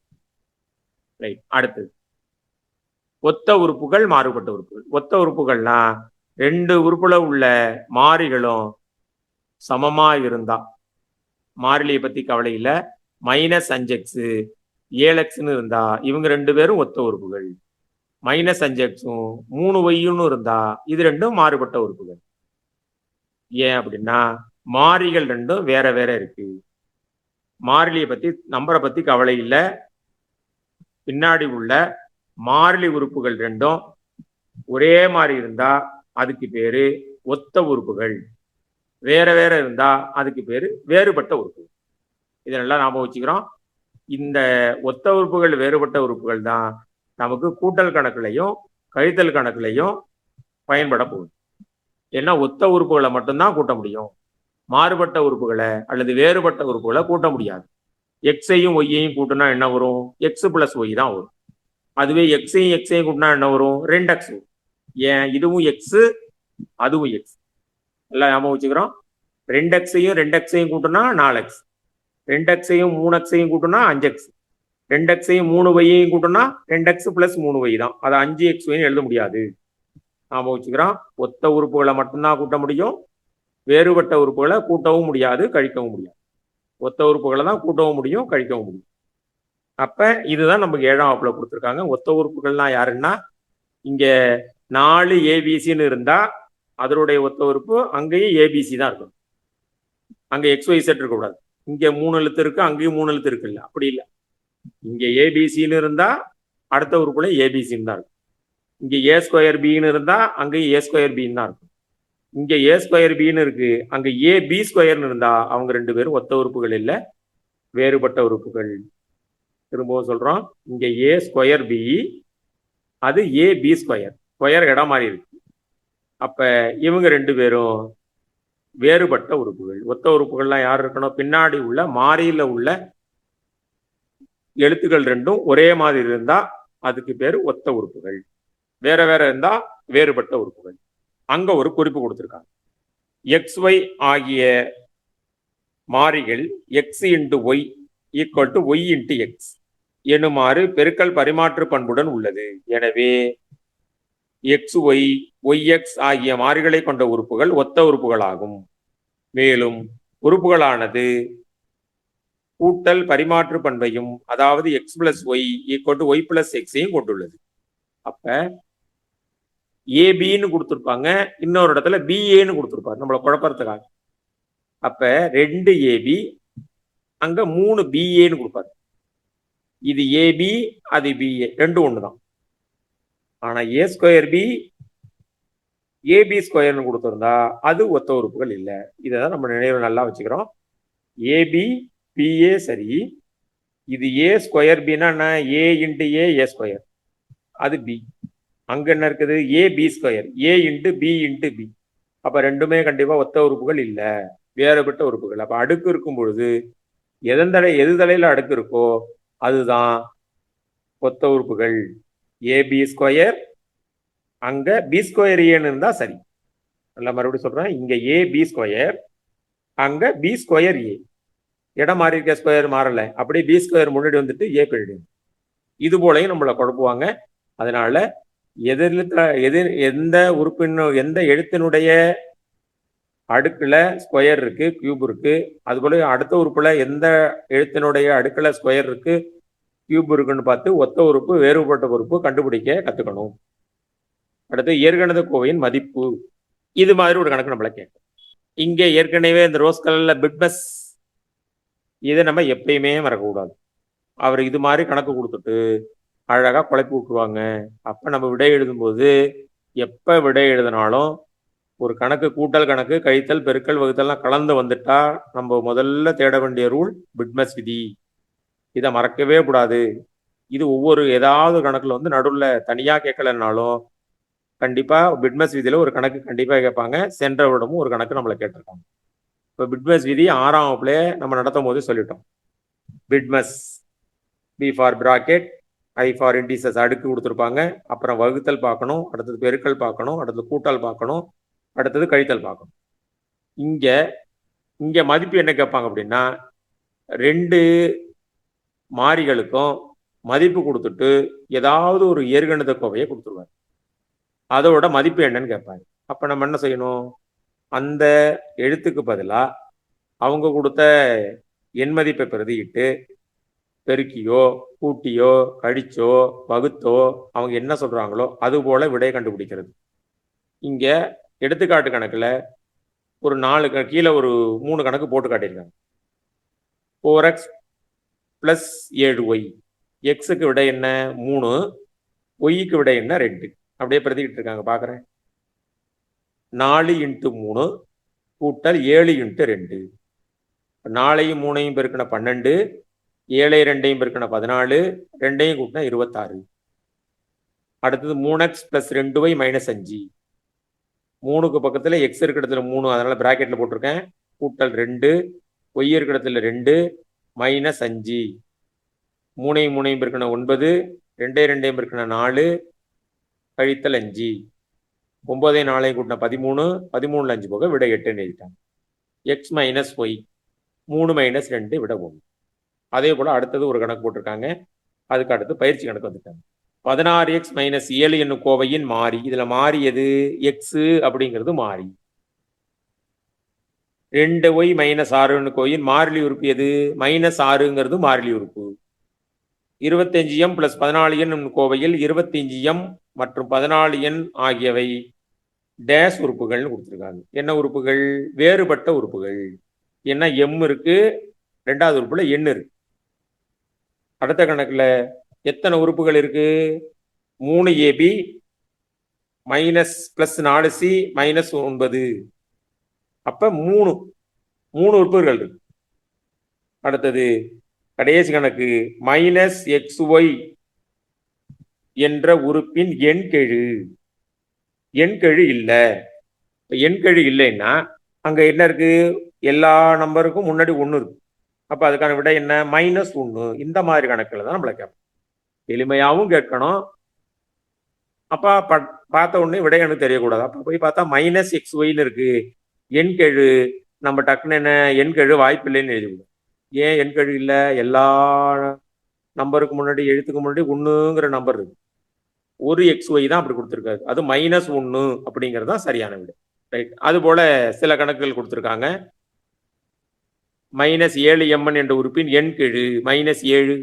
ரைட். அடுத்து ஒத்த உறுப்புகள், மாறுபட்ட உறுப்புகள். ஒத்த உறுப்புகள்னா 2 உறுப்புல உள்ள மாறிகளும் சமமா இருந்தா, மாறிலியை பத்தி கவலை இல்லை, மைனஸ் 5x 7xன்னு இருந்தா இவங்க 2 பேரும் ஒத்த உறுப்புகள். மைனஸ் 5xம் 3yன்னு இருந்தா இது 2ம் மாறுபட்ட உறுப்புகள். ஏன் அப்படின்னா மாறிகள் 2ம் வேற வேற இருக்கு. மாறிலியை பத்தி நம்பரை பத்தி கவலை இல்லை, பின்னாடி உள்ள மாறிலி உறுப்புகள் 2ம் ஒரே மாதிரி இருந்தா அதுக்கு பேரு ஒத்த உறுப்புகள். வேற வேற இருந்தா அதுக்கு பேரு வேறுபட்ட உறுப்புகள். இதெல்லாம் நாம வச்சுக்கிறோம். இந்த ஒத்த உறுப்புகள் வேறுபட்ட உறுப்புகள் தான் நமக்கு கூட்டல் கணக்குலையும் கழித்தல் கணக்குலையும் பயன்பட போகுது. ஏன்னா ஒத்த உறுப்புகளை மட்டும்தான் கூட்ட முடியும். மாறுபட்ட உறுப்புகளை அல்லது வேறுபட்ட உறுப்புகளை கூட்ட முடியாது. எக்ஸையும் ஒய்யையும் கூட்டினா என்ன வரும்? எக்ஸ் பிளஸ் ஒய் தான் வரும். அதுவே எக்ஸையும் கூட்டினா என்ன வரும்? 2x வரும். ஏன்? இதுவும் எக்ஸ், அதுவும் எக்ஸ். எல்லாம் ஞாபகம் வச்சுக்கிறோம். 2xையும் கூட்டினா 4x, 2xையும் 3xையும் கூட்டினா 5x, 2xையும் 3yையும் கூட்டினா 2x பிளஸ் 3y தான். அதை 5xy எழுத முடியாது. ஞாபகம் வச்சுக்கிறோம். ஒத்த உறுப்புகளை மட்டும்தான் கூட்ட முடியும். வேறுபட்ட உறுப்புகளை கூட்டவும் முடியாது, கழிக்கவும் முடியாது. ஒத்த உறுப்புகளை தான் கூட்டவும் முடியும், கழிக்கவும் முடியும். அப்ப இதுதான் நமக்கு 7ஆம் வகுப்புல கொடுத்துருக்காங்க. ஒத்த உறுப்புகள்லாம் யாருன்னா, இங்க 4 ஏபிசின்னு இருந்தா அதனுடைய ஒத்த உறுப்பு அங்கேயும் ஏபிசி தான் இருக்கும். அங்க XYZ இருக்கக்கூடாது. இங்க 3 எழுத்து இருக்கு, அங்கேயும் 3 எழுத்து இருக்குல்ல, அப்படி இல்லை. இங்க ஏபிசின்னு இருந்தா அடுத்த உறுப்புல ஏபிசின்னு தான் இருக்கும். இங்க ஏ ஸ்கொயர் பின்னு இருந்தா அங்கேயும் ஏ ஸ்கொயர் பின்னு தான் இருக்கும். இங்க ஏ ஸ்கொயர் பின்னு இருக்கு, அங்க ஏ பி ஸ்கொயர்னு இருந்தா அவங்க 2 பேரும் ஒத்த உறுப்புகள் இல்லை, வேறுபட்ட உறுப்புகள். திரும்பவும் சொல்றோம், இங்க ஏ ஸ்கொயர் பி, அது ஏ பி ஸ்கொயர். ஸ்கொயர் இடம் மாறி இருக்கு. அப்ப இவங்க 2 பேரும் வேறுபட்ட உறுப்புகள். ஒத்த உறுப்புகள்லாம் யார் இருக்கணும்? பின்னாடி உள்ள மாறியில உள்ள எழுத்துக்கள் ரெண்டும் ஒரே மாதிரி இருந்தா அதுக்கு பேர் ஒத்த உறுப்புகள். வேற வேற இருந்தா வேறுபட்ட உறுப்புகள். அங்க ஒரு குறிப்பு கொடுத்திருக்காங்க. XY ஆகிய மாறிகள் x into y equal to y into x எனுமாறு பெருக்கல் பரிமாற்று பண்புடன் உள்ளது. எனவே XY, YX ஆகிய மாறிகளை கொண்ட உறுப்புகள் ஒத்த உறுப்புகளாகும். மேலும் உறுப்புகளானது கூட்டல் பரிமாற்று பண்பையும், அதாவது x plus y equal to y plus எக்ஸையும் கொண்டுள்ளது. அப்ப ஏபின்னு கொடுத்துருப்பாங்க, இன்னொரு இடத்துல பிஏன்னு கொடுத்துருப்பாரு நம்மளை குழப்பறதுக்காக. அப்ப 2 ஏபி, அங்க 3 பிஏன்னு கொடுப்பாரு. இது ஏபி, அது பிஏ, ரெண்டும் ஒண்ணுதான். ஆனா ஏ ஸ்கொயர் பி ஏபி ஸ்கொயர்னு கொடுத்துருந்தா அது ஒத்த உறுப்புகள் இல்லை. இதைதான் நம்ம நினைவு நல்லா வச்சுக்கிறோம். ஏபி பிஏ சரி, இது ஏ ஸ்கொயர் பின்னா என்ன? ஏ இன்டு ஏ ஸ்கொயர், அது பி. அங்க என்ன இருக்குது? ஏ B square, a into B into B. அப்ப ரெண்டுமே கண்டிப்பா ஒத்த உறுப்புகள் இல்லை, வேறுபட்ட உறுப்புகள். அப்ப அடுக்கு இருக்கும் பொழுது எது தலையில அடுக்கு இருக்கோ அதுதான் ஒத்த உறுப்புகள். ஏபி ஸ்கொயர், அங்க பி ஸ்கொயர் ஏன்னு இருந்தா சரி. நல்லா மறுபடியும் சொல்றேன், இங்க ஏ பி ஸ்கொயர், அங்க பி ஸ்கொயர் ஏ. இடம் மாறி இருக்க, ஸ்கொயர் மாறல, அப்படியே பி ஸ்கொயர் முன்னாடி வந்துட்டு ஏ பின்னாடி. இது போலையும் நம்மளை குழப்புவாங்க. அதனால எந்த உறுப்பின் எந்த எழுத்தினுடைய அடுக்குல ஸ்கொயர் இருக்கு, கியூப் இருக்கு, அது போல அடுத்த உறுப்புல எந்த எழுத்தினுடைய அடுக்குல ஸ்கொயர் இருக்கு, கியூப் இருக்குன்னு பார்த்து ஒத்த உறுப்பு வேறுபட்ட உறுப்பு கண்டுபிடிக்க கத்துக்கணும். அடுத்து இயற்கணித கோவையின் மதிப்பு. இது மாதிரி ஒரு கணக்கு நம்மள கேட்கும். இங்க ஏற்கனவே இந்த ரோஸ் கலர்ல பிட்மஸ், இதை நம்ம எப்பயுமே மறக்கக்கூடாது. அவர் இது மாதிரி கணக்கு கொடுத்துட்டு அழகா குழப்பி விட்டுருவாங்க. அப்ப நம்ம விடை எழுதும்போது எப்ப விடை எழுதினாலும் ஒரு கணக்கு, கூட்டல் கணக்கு, கழித்தல், பெருக்கல், வகுத்தல்லாம் கலந்து வந்துட்டா நம்ம முதல்ல தேட வேண்டிய ரூல் பிட்மஸ் விதி. இதை மறக்கவே கூடாது. இது ஒவ்வொரு ஏதாவது கணக்குல வந்து நடுவில் தனியா கேட்கலன்னாலும் கண்டிப்பா பிட்மஸ் விதியில ஒரு கணக்கு கண்டிப்பா கேட்பாங்க. சென்ற வருடமும் ஒரு கணக்கு நம்மளை கேட்டிருக்காங்க. இப்போ பிட்மஸ் விதி 6ஆம் வகுப்புல நம்ம நடத்தும் போது சொல்லிட்டோம். BIDMAS, B for bracket, I for indices, அடுக்கு கொடுத்துருப்பாங்க. அப்புறம் வகுத்தல் பார்க்கணும், அடுத்தது பெருக்கல் பார்க்கணும், அடுத்தது கூட்டல் பார்க்கணும், அடுத்தது கழித்தல் பார்க்கணும். இங்க மதிப்பு என்ன கேட்பாங்க அப்படின்னா, 2 மாறிகளுக்கும் மதிப்பு கொடுத்துட்டு ஏதாவது ஒரு இயற்கணித கோவையை கொடுத்துருவாங்க. அதோட மதிப்பு என்னன்னு கேட்பாங்க. அப்ப நம்ம என்ன செய்யணும்? அந்த எழுத்துக்கு பதிலா அவங்க கொடுத்த எண் மதிப்பை பிரதியிட்டு பெருக்கியோ கூட்டியோ கழிச்சோ வகுத்தோ அவங்க என்ன சொல்றாங்களோ அது போல விடையை கண்டுபிடிக்கிறது. இங்க எடுத்துக்காட்டு கணக்குல ஒரு 4 கீழே ஒரு 3 கணக்கு போட்டு காட்டியிருக்காங்க. 4x + 7y, எக்ஸுக்கு விடை என்ன 3, ஒய்க்கு விடை என்ன 2. அப்படியே பிரதிக்கிட்டு இருக்காங்க, பாக்குறேன். 4 × 3 கூட்டல் 7 × 2. 4ஐயும் 3ஐயும் பெருக்கின 12, 7ஐ 2ஐயும் பெருக்கின 14, 2ஐயும் கூட்டினா 26. அடுத்தது 3x + 2y - 5. 3க்கு பக்கத்துல x இருக்க இடத்துல 3, அதனால பிராக்கெட்ல போட்டிருக்கேன். கூட்டல் 2, y இருக்க இடத்துல 2 -5. 3ஐயும் 3ஐயும் பெருக்கின 9, 2ஐயும் 2ஐயும் பெருக்கின 4 கழித்தல் 5. 9ஐயும் 4ஐயும் கூட்டின 13, 13ல் 5 போக விட 8ன்னு எழுதிட்டாங்க. x - y 3 - 2 விட 1. அதே போல அடுத்தது ஒரு கணக்கு போட்டிருக்காங்க. அதுக்கு அடுத்து பயிற்சி கணக்கு வந்துட்டாங்க. 16x - 7 என்னும் கோவையின் மாறி. இதுல மாறி எது? x அப்படிங்கிறது மாறி. 2y - 6 என்னும் கோவையின் மாறிலி உறுப்பு எது? -6ங்கிறது மாறிலி உறுப்பு. 25m + 14n என்னும் கோவையில் 25m மற்றும் 14n ஆகியவை டேஷ் உறுப்புகள்னு கொடுத்துருக்காங்க. என்ன உறுப்புகள்? வேறுபட்ட உறுப்புகள். என்ன m இருக்கு, ரெண்டாவது உறுப்புல n இருக்கு. அடுத்த கணக்குல எத்தனை உறுப்புகள் இருக்கு? 3ab -+4c -9. அப்ப 3 உறுப்புகள் இருக்கு. அடுத்தது கடைசி கணக்கு -xy என்ற உறுப்பின் எண்கெழு. எண்கெழு இல்ல. எண்கெழு இல்லைன்னா அங்க என்ன இருக்கு? எல்லா நம்பருக்கும் முன்னாடி 1 இருக்கு. அப்ப அதுக்கான விடை என்ன? -1. இந்த மாதிரி கணக்குல தான் நம்மள கேட்போம். எளிமையாவும் கேட்கணும். அப்ப பார்த்த உடனே விடை எனக்கு தெரியக்கூடாது. அப்ப போய் பார்த்தா -xyன்னு இருக்கு. எண்கெழு. நம்ம டக்குன்னு என்ன? எண்கெழு வாய்ப்பில்லைன்னு எழுதிவிடும். ஏன் எண்கெழு இல்ல? எல்லா நம்பருக்கு முன்னாடி, எழுத்துக்கு முன்னாடி 1ங்கிற நம்பர் இருக்கு. ஒரு xy தான் அப்படி கொடுத்துருக்காரு. அது -1 அப்படிங்கிறது தான் சரியான விடை. ரைட். அது போல சில கணக்குகள் கொடுத்துருக்காங்க. -7mn என்ற உறுப்பின் எண்கெழு -7.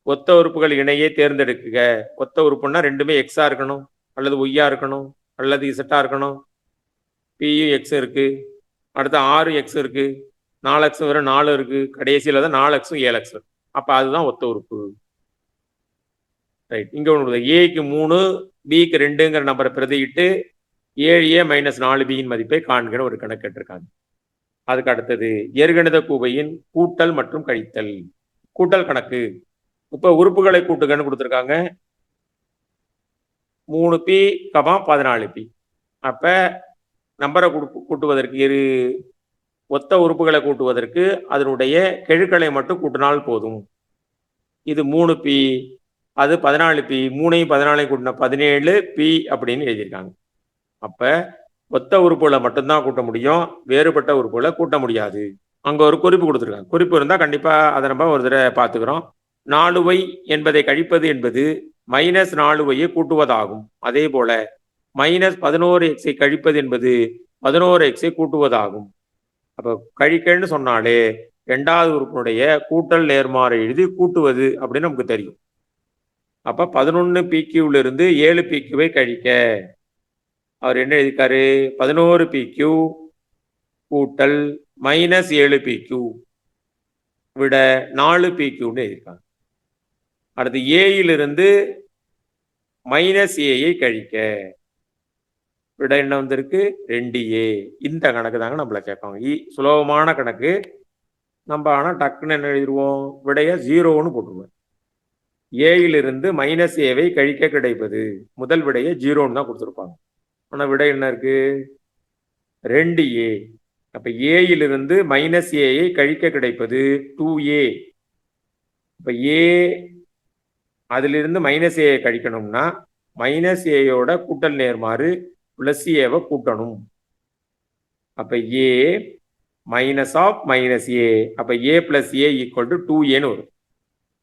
ஒத்த உறுப்புகள் இணையை தேர்ந்தெடுக்குக. ஒத்த உறுப்புன்னா ரெண்டுமே எக்ஸா இருக்கணும், அல்லது ஒய்யா இருக்கணும், அல்லது இசட்டா இருக்கணும். பியும் எக்ஸ் இருக்கு, அடுத்து 6x இருக்கு, 4x வெறும் 4 இருக்கு, கடைசியில தான் 4x 7x. அப்ப அதுதான் ஒத்த உறுப்பு. ரைட். இங்க ஒன்று ஏக்கு 3 பிக்கு 2ங்கிற நம்பரை பிரதியிட்டு 7a - 4bயின் மதிப்பை காண்கிற ஒரு கணக்கு கேட்டிருக்காங்க. அதுக்கு அடுத்தது எற்கணித கூவையின் கூட்டல் மற்றும் கழித்தல். கூட்டல் கணக்கு. இப்ப உறுப்புகளை கூட்டுகன்னு கொடுத்துருக்காங்க. 3p 14p. அப்ப நம்பரை கூட்டுவதற்கு ஒத்த உறுப்புகளை கூட்டுவதற்கு அதனுடைய கெழுக்களை மட்டும் கூட்டினால் போதும். இது 3p, அது 14p. 3ஐயும் 14ஐயும் கூட்டின 17p அப்படின்னு எழுதியிருக்காங்க. அப்ப ஒத்த உறுப்புகளை மட்டும்தான் கூட்ட முடியும், வேறுபட்ட உறுப்புகளை கூட்ட முடியாது. அங்க ஒரு குறிப்பு கொடுத்துருக்காங்க. குறிப்பு இருந்தா கண்டிப்பா அதை நம்ம ஒரு தடவை பார்த்துக்கிறோம். 4y என்பதை கழிப்பது என்பது -4y கூட்டுவதாகும். அதே போல -11x கழிப்பது என்பது 11x கூட்டுவதாகும். அப்ப கழிக்கன்னு சொன்னாலே இரண்டாவது உறுப்பினுடைய கூட்டல் நேர்மாறு எழுதி கூட்டுவது அப்படின்னு நமக்கு தெரியும். அப்ப 11pqல இருந்து 7pqவை கழிக்க அவர் என்ன எழுதிக்காரு? 11pq கூட்டல் -7pq விட 4pqன்னு எழுதியிருக்காங்க. அடுத்து ஏயிலிருந்து -a கழிக்க விட என்ன வந்திருக்கு? 2a. இந்த கணக்கு தாங்க நம்மள கேட்பாங்க. சுலபமான கணக்கு. நம்ம ஆனா டக்குன்னு என்ன எழுதிடுவோம்? விடைய 0ன்னு போட்டுருவோம். ஏயிலிருந்து -aவை கழிக்க கிடைப்பது. முதல் விடையை 0ன்னு தான் கொடுத்துருப்பாங்க. ஆனா விடை என்ன இருக்கு? 2a. அப்ப ஏயிலிருந்து -aயை கழிக்க கிடைப்பது 2a. இப்ப a அதிலிருந்து -aயை கழிக்கணும்னா -aயோட கூட்டல் நேர்மாறு +aவை கூட்டணும். அப்ப a -a. அப்ப a + a = 2aன்னு வரும்.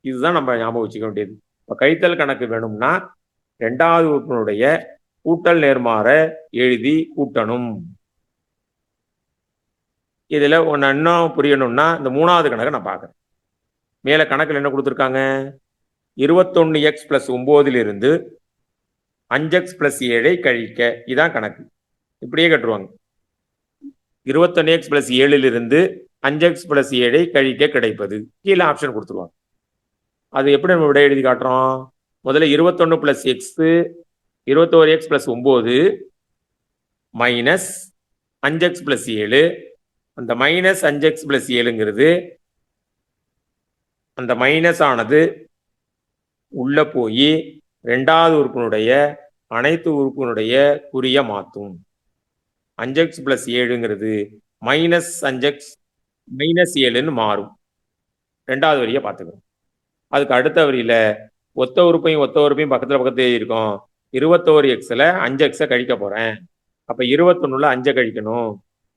இதுதான் நம்ம ஞாபகம் வச்சுக்க வேண்டியது. இப்ப கழித்தல் கணக்கு வேணும்னா இரண்டாவது உறுப்பினுடைய கூட்டல் நேர்மாற எழுதி கூட்டணும். இதுல ஒன்னு இன்னும் புரியணும்னா இந்த 3வது கணக்கு நான் பார்க்கறேன். மேல கணக்குல என்ன கொடுத்துருக்காங்க? 21x + 9 5x + 7 கழிக்க. இதான் கணக்கு. இப்படியே கட்டுருவாங்க. 21x + 7 5x + 7 கழிக்க கிடைப்பது. கீழே ஆப்ஷன் கொடுத்துருவாங்க. அது எப்படி நம்ம விட எழுதி காட்டுறோம்? முதல்ல 21 + x 21x + 9 minus 5x plus 7. அந்த மைனஸ் 5x பிளஸ் 7ங்கிறது அந்த மைனஸ் ஆனது உள்ள போய் ரெண்டாவது உறுப்பினுடைய அனைத்து உறுப்பினுடைய குறிய மாற்றும். 5x பிளஸ் 7ங்கிறது மைனஸ் 5x மைனஸ் 7ன்னு மாறும். ரெண்டாவது வரியை பார்த்துக்கிறோம். அதுக்கு அடுத்த வரியில ஒத்த உறுப்பையும் பக்கத்துல இருக்கும். 21xல 5xஐ கழிக்க போறேன். அப்ப 21ல 5 கழிக்கணும்.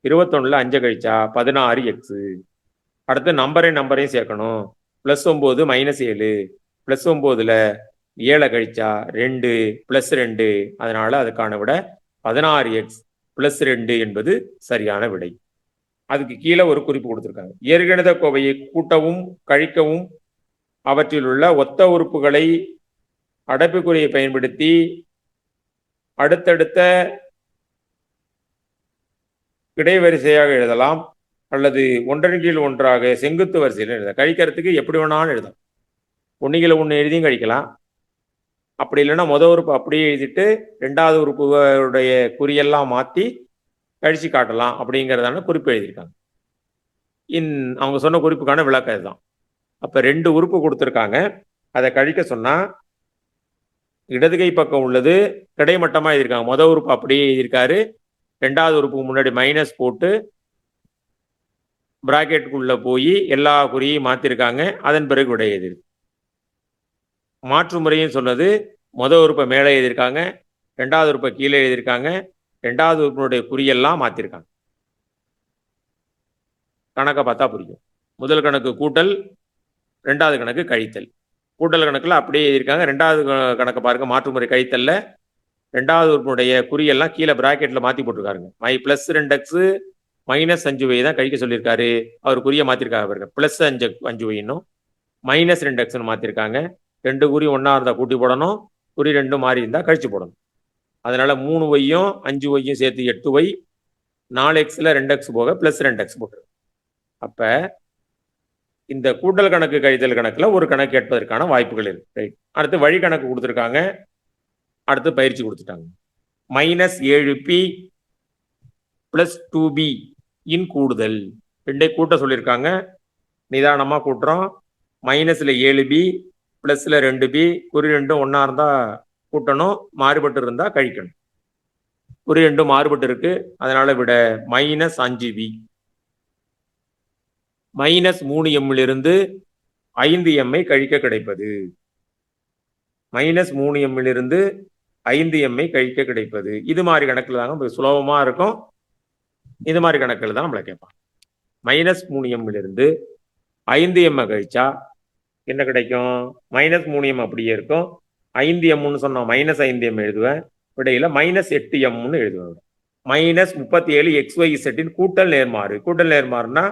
21ல 5 கழிச்சா 16x. அடுத்து நம்பரையும் சேர்க்கணும். பிளஸ் 9 மைனஸ் 7 பிளஸ் 9ல 7 கழிச்சா 2 பிளஸ் 2. அதனால அதுக்கான விட 16x பிளஸ் 2 என்பது சரியான விடை. அதுக்கு கீழே ஒரு குறிப்பு கொடுத்திருக்காங்க. இயற்கணித கோவையை கூட்டவும் கழிக்கவும் அவற்றில் உள்ள ஒத்த உறுப்புகளை அடைப்புக்குறியை பயன்படுத்தி அடுத்தடுத்த கிடைவரிசையாக எழுதலாம் அல்லது ஒன்றன் கீழ் ஒன்றாக செங்குத்து வரிசையில் எழுதலாம். கழிக்கிறதுக்கு எப்படி வேணாலும் எழுதலாம். ஒன்றுகில ஒன்று எழுதியும் கழிக்கலாம். அப்படி இல்லைன்னா முதல் உறுப்பு அப்படியே எழுதிட்டு ரெண்டாவது உறுப்புடைய குறியெல்லாம் மாற்றி கழிச்சு காட்டலாம் அப்படிங்கிறதான குறிப்பு எழுதியிருக்காங்க. அவங்க சொன்ன குறிப்புக்கான விளக்கம் இதுதான். அப்போ 2 உறுப்பு கொடுத்துருக்காங்க. அதை கழிக்க சொன்னால் இடது கை பக்கம் உள்ளது கிடைமட்டமாக எழுதியிருக்காங்க. முதல் உறுப்பு அப்படியே எழுதியிருக்காரு. ரெண்டாவது உறுப்புக்கு முன்னாடி மைனஸ் போட்டு பிராக்கெட்டுக்குள்ளே போய் எல்லா குறியையும் மாற்றிருக்காங்க. அதன் பிறகு விடை எழுதியிருக்கு. மாற்று முறையும் சொன்னது முதல் உறுப்பை மேலே எழுதியிருக்காங்க, ரெண்டாவது உறுப்பை கீழே எழுதியிருக்காங்க, ரெண்டாவது உறுப்பினுடைய குறியெல்லாம் மாற்றிருக்காங்க. கணக்கை பார்த்தா புரியும். முதல் கணக்கு கூட்டல், ரெண்டாவது கணக்கு கழித்தல். கூட்டல் கணக்கில் அப்படியே எழுதியிருக்காங்க. ரெண்டாவது கணக்கை பாருங்க, மாற்றுமுறை கழித்தல்ல ரெண்டாவது உறுப்பினுடைய குறியெல்லாம் கீழே பிராக்கெட்டில் மாற்றி போட்டிருக்காருங்க. பிளஸ் 2x மைனஸ் 5y தான் கழிக்க சொல்லியிருக்காரு. அவர் குறியை மாற்றிருக்காங்க பாருங்க. பிளஸ் 5y இன்னும் மைனஸ் 2xன்னு மாற்றிருக்காங்க. 2 குறி ஒன்றா இருந்தால் கூட்டி போடணும், குறி 2 மாறி இருந்தால் கழிச்சு போடணும். அதனால 3yயும் 5yயும் சேர்த்து 8y, 4xல 2x போக பிளஸ் 2x போட்டுரு. அப்போ இந்த கூட்டல் கணக்கு கழித்தல் கணக்கில் ஒரு கணக்கு கேட்பதற்கான வாய்ப்புகள் இருக்கு. ரைட். அடுத்து வழி கணக்கு கொடுத்துருக்காங்க. அடுத்து பயிற்சி கொடுத்துட்டாங்க. மைனஸ் 7p பிளஸ் 2b இன் கூடுதல். 2 கூட்ட சொல்லியிருக்காங்க. நிதானமாக கூட்டுறோம். மைனஸில் 7b பிளஸில் 2b, குறி 2 ஒன்றா இருந்தால் கூட்டணும், மாறுபட்டு இருந்தால் கழிக்கணும். குறி 2 மாறுபட்டு இருக்கு, அதனால விட மைனஸ் 5b. மைனஸ் 3mலிருந்து 5m கழிக்க கிடைப்பது. மைனஸ் 3mலிருந்து 5m கழிக்க கிடைப்பது. இது மாதிரி கணக்கில் தாங்க சுலபமாக இருக்கும். இது மாதிரி கணக்கில் தான் நம்மளை கேட்பாங்க. மைனஸ் 3mலிருந்து 5m கழிச்சா என்ன கிடைக்கும்? மைனஸ் 3m அப்படியே இருக்கும். 5mன்னு சொன்னோம், மைனஸ் 5m எழுதுவேன். விடையில மைனஸ் 8mன்னு எழுதுவேன். மைனஸ் 37xyz கூட்டல் நேர்மாறு. கூட்டல் நேர்மாறுனா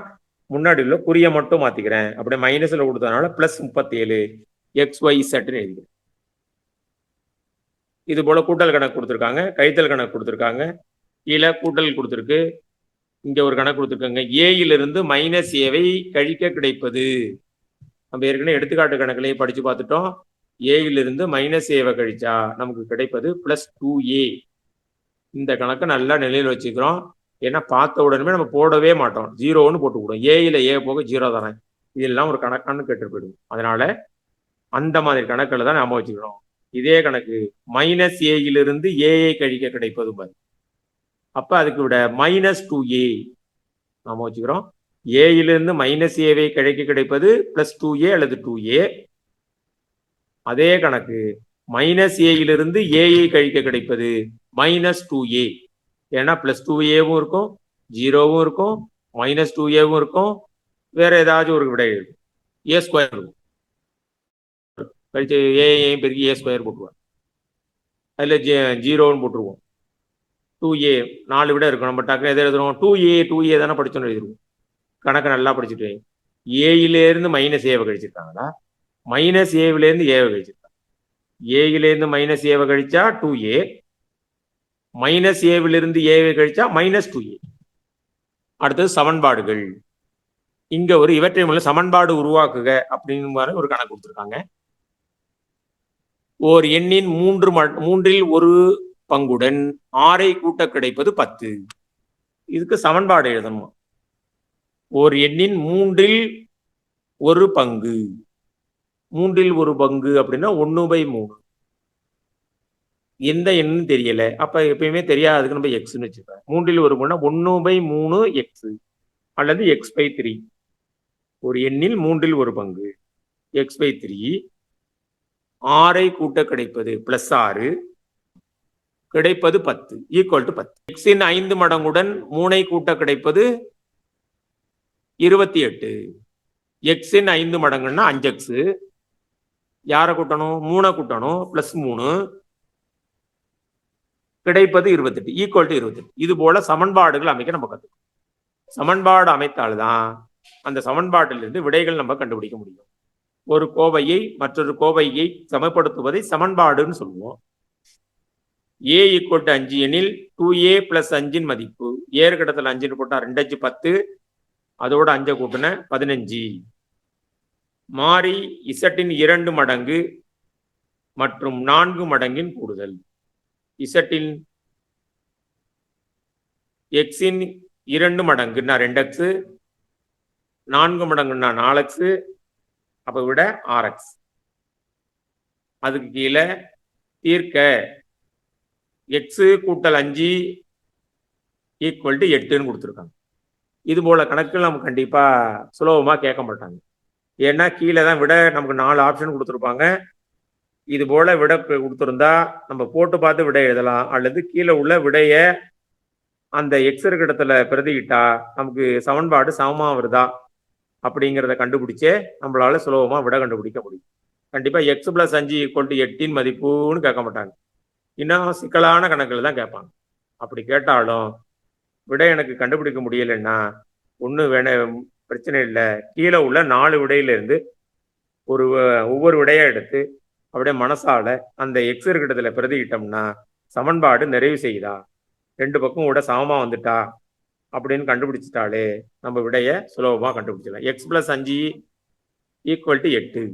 முன்னாடி உள்ள குறிய மட்டும் மாத்திக்கிறேன். அப்படியே மைனஸ்ல கொடுத்ததுனால பிளஸ் 37xyzன்னு எழுதிக்கிறேன். இது போல கூட்டல் கணக்கு கொடுத்துருக்காங்க, கழித்தல் கணக்கு கொடுத்துருக்காங்க. கீழே கூட்டல் கொடுத்துருக்கு, இங்க ஒரு கணக்கு கொடுத்துருக்காங்க. ஏயிலிருந்து மைனஸ் ஏவை கழிக்க கிடைப்பது. நம்ம ஏற்கனவே எடுத்துக்காட்டு கணக்குலையே படிச்சு பார்த்துட்டோம். ஏயிலிருந்து மைனஸ் ஏவை கழிச்சா நமக்கு கிடைப்பது பிளஸ் 2a. இந்த கணக்கை நல்லா நிலையில் வச்சுக்கிறோம். ஏன்னா பார்த்த உடனே நம்ம போடவே மாட்டோம், 0ன்னு போட்டு விடுவோம். ஏயில ஏ போக 0 தானே, இதெல்லாம் ஒரு கணக்கான்னு கேட்டு போயிடும். அதனால அந்த மாதிரி கணக்கில் தான் நாம வச்சுக்கிறோம். இதே கணக்கு மைனஸ் ஏயிலிருந்து ஏஐ கழிக்க கிடைப்பது பாரு. அப்ப அதுக்கு விட மைனஸ் 2a நாம வச்சுக்கிறோம். ஏயிலிருந்து மைனஸ் ஏவை கழிக்க கிடைப்பது பிளஸ் 2a அல்லது 2a. அதே கணக்கு மைனஸ் ஏயிலிருந்து ஏஐ கழிக்க கிடைப்பது மைனஸ் 2a. ஏன்னா பிளஸ் 2aவும் இருக்கும், 0வும் இருக்கும், மைனஸ் 2aவும் இருக்கும், வேற ஏதாச்சும் ஒரு விடை இருக்கும், a ஸ்கொயர் இருக்கும். கழிச்சு ஏஐயும் பெருக்கி a ஸ்கொயர் போட்டுருவோம். அதில் 0ன்னு போட்டுருவோம். 2a 4 விட இருக்கும். நம்ம டக்குனு எதை எழுதுறோம்? 2a தானே படிச்சோன்னு எழுதிருவோம். கணக்கு நல்லா படிச்சுட்டு ஏயிலேருந்து மைனஸ் ஏவை கழிச்சிருக்காங்களா, மைனஸ் ஏவிலேருந்து ஏவை கழிச்சிருக்காங்க. ஏயிலேருந்து மைனஸ் ஏவை கழிச்சா 2a, மைனஸ் ஏவிலிருந்து ஏவை கழிச்சா மைனஸ் 2a. அடுத்தது சமன்பாடுகள். இங்க ஒரு இவற்றை மூலம் சமன்பாடு உருவாக்குக அப்படின்னு ஒரு கணக்கு கொடுத்துருக்காங்க. ஓர் எண்ணின் மூன்றில் ஒரு பங்குடன் 6 கூட்ட கிடைப்பது 10. இதுக்கு சமன்பாடு எழுதணும். ஒரு எண்ணின் 3ல் ஒரு பங்கு. 3ல் ஒரு பங்கு அப்படின்னா 1/3. எந்த எண்ணுன்னு தெரியல. அப்ப எப்பயுமே தெரியாததுக்கு நம்ம எக்ஸ்ன்னு வச்சுப்பேன். 3ல் ஒரு பங்குனா 1/3 எக்ஸ் அல்லது x/3. ஒரு எண்ணில் 3ல் ஒரு பங்கு x/3. 6 கூட்ட கிடைப்பது +6 கிடைப்பது 10 ஈக்குவல் டு 10. எக்ஸின் 5 மடங்குடன் 3 கூட்ட கிடைப்பது 28. எக்ஸின் 5 மடங்குன்னா 5x. யாரை கூட்டணும்? 3 கூட்டணும். +3 கிடைப்பது 28 ஈக்குவல் டு 28. இது போல சமன்பாடுகள் அமைக்க நம்ம கத்துக்கணும். சமன்பாடு அமைத்தால்தான் அந்த சமன்பாட்டிலிருந்து விடைகள் நம்ம கண்டுபிடிக்க முடியும். ஒரு கோவையை மற்றொரு கோவையை சமப்படுத்துவதை சமன்பாடுன்னு சொல்லுவோம். a = 5 எனில் 2a + 5 மதிப்பு ஏற்கடத்தில் 5 போட்டா 2 5 10, அதோட 5 கூட்டின 15. மாறி z-இன் 2 மடங்கு மற்றும் 4 மடங்கின் கூடுதல். z-இன் x-இன் 2 மடங்குன்னா 2x, 4 மடங்குன்னா 4x, அப்ப விட 6x. அதுக்கு கீழே தீர்க்க x = 5 = 8ன்னு கொடுத்துருக்காங்க. இது போல கணக்குகள் நம்ம கண்டிப்பா சுலபமா கேட்க மாட்டாங்க. ஏன்னா கீழே தான் விட நமக்கு 4 ஆப்ஷன் கொடுத்துருப்பாங்க. இது போல விட கொடுத்துருந்தா நம்ம போட்டு பார்த்து விடை எழுதலாம், அல்லது கீழே உள்ள விடைய அந்த எக்ஸ் இருக்க இடத்துல பிரதியிட்டா நமக்கு சமன்பாடு சமமா வருதா அப்படிங்கிறத கண்டுபிடிச்சே நம்மளால சுலபமா விட கண்டுபிடிக்க முடியும். கண்டிப்பா x + 5 = 8 மதிப்புன்னு கேட்க மாட்டாங்க. இன்னும் சிக்கலான கணக்குகள் தான் கேட்பாங்க. அப்படி கேட்டாலும் விடை எனக்கு கண்டுபிடிக்க முடியலைன்னா ஒன்றும் பிரச்சனை இல்லை. கீழே உள்ள 4 விடையிலிருந்து ஒவ்வொரு விடையா எடுத்து அப்படியே மனசால அந்த எக்ஸ் இருக்க இடத்துல பிரதியிட்டோம்னா சமன்பாடு நிறைவு செய்யுதா, 2 பக்கம் விட சமமா வந்துட்டா அப்படின்னு கண்டுபிடிச்சிட்டாலே நம்ம விடைய சுலபமா கண்டுபிடிச்சிடலாம். x + 5 = 8.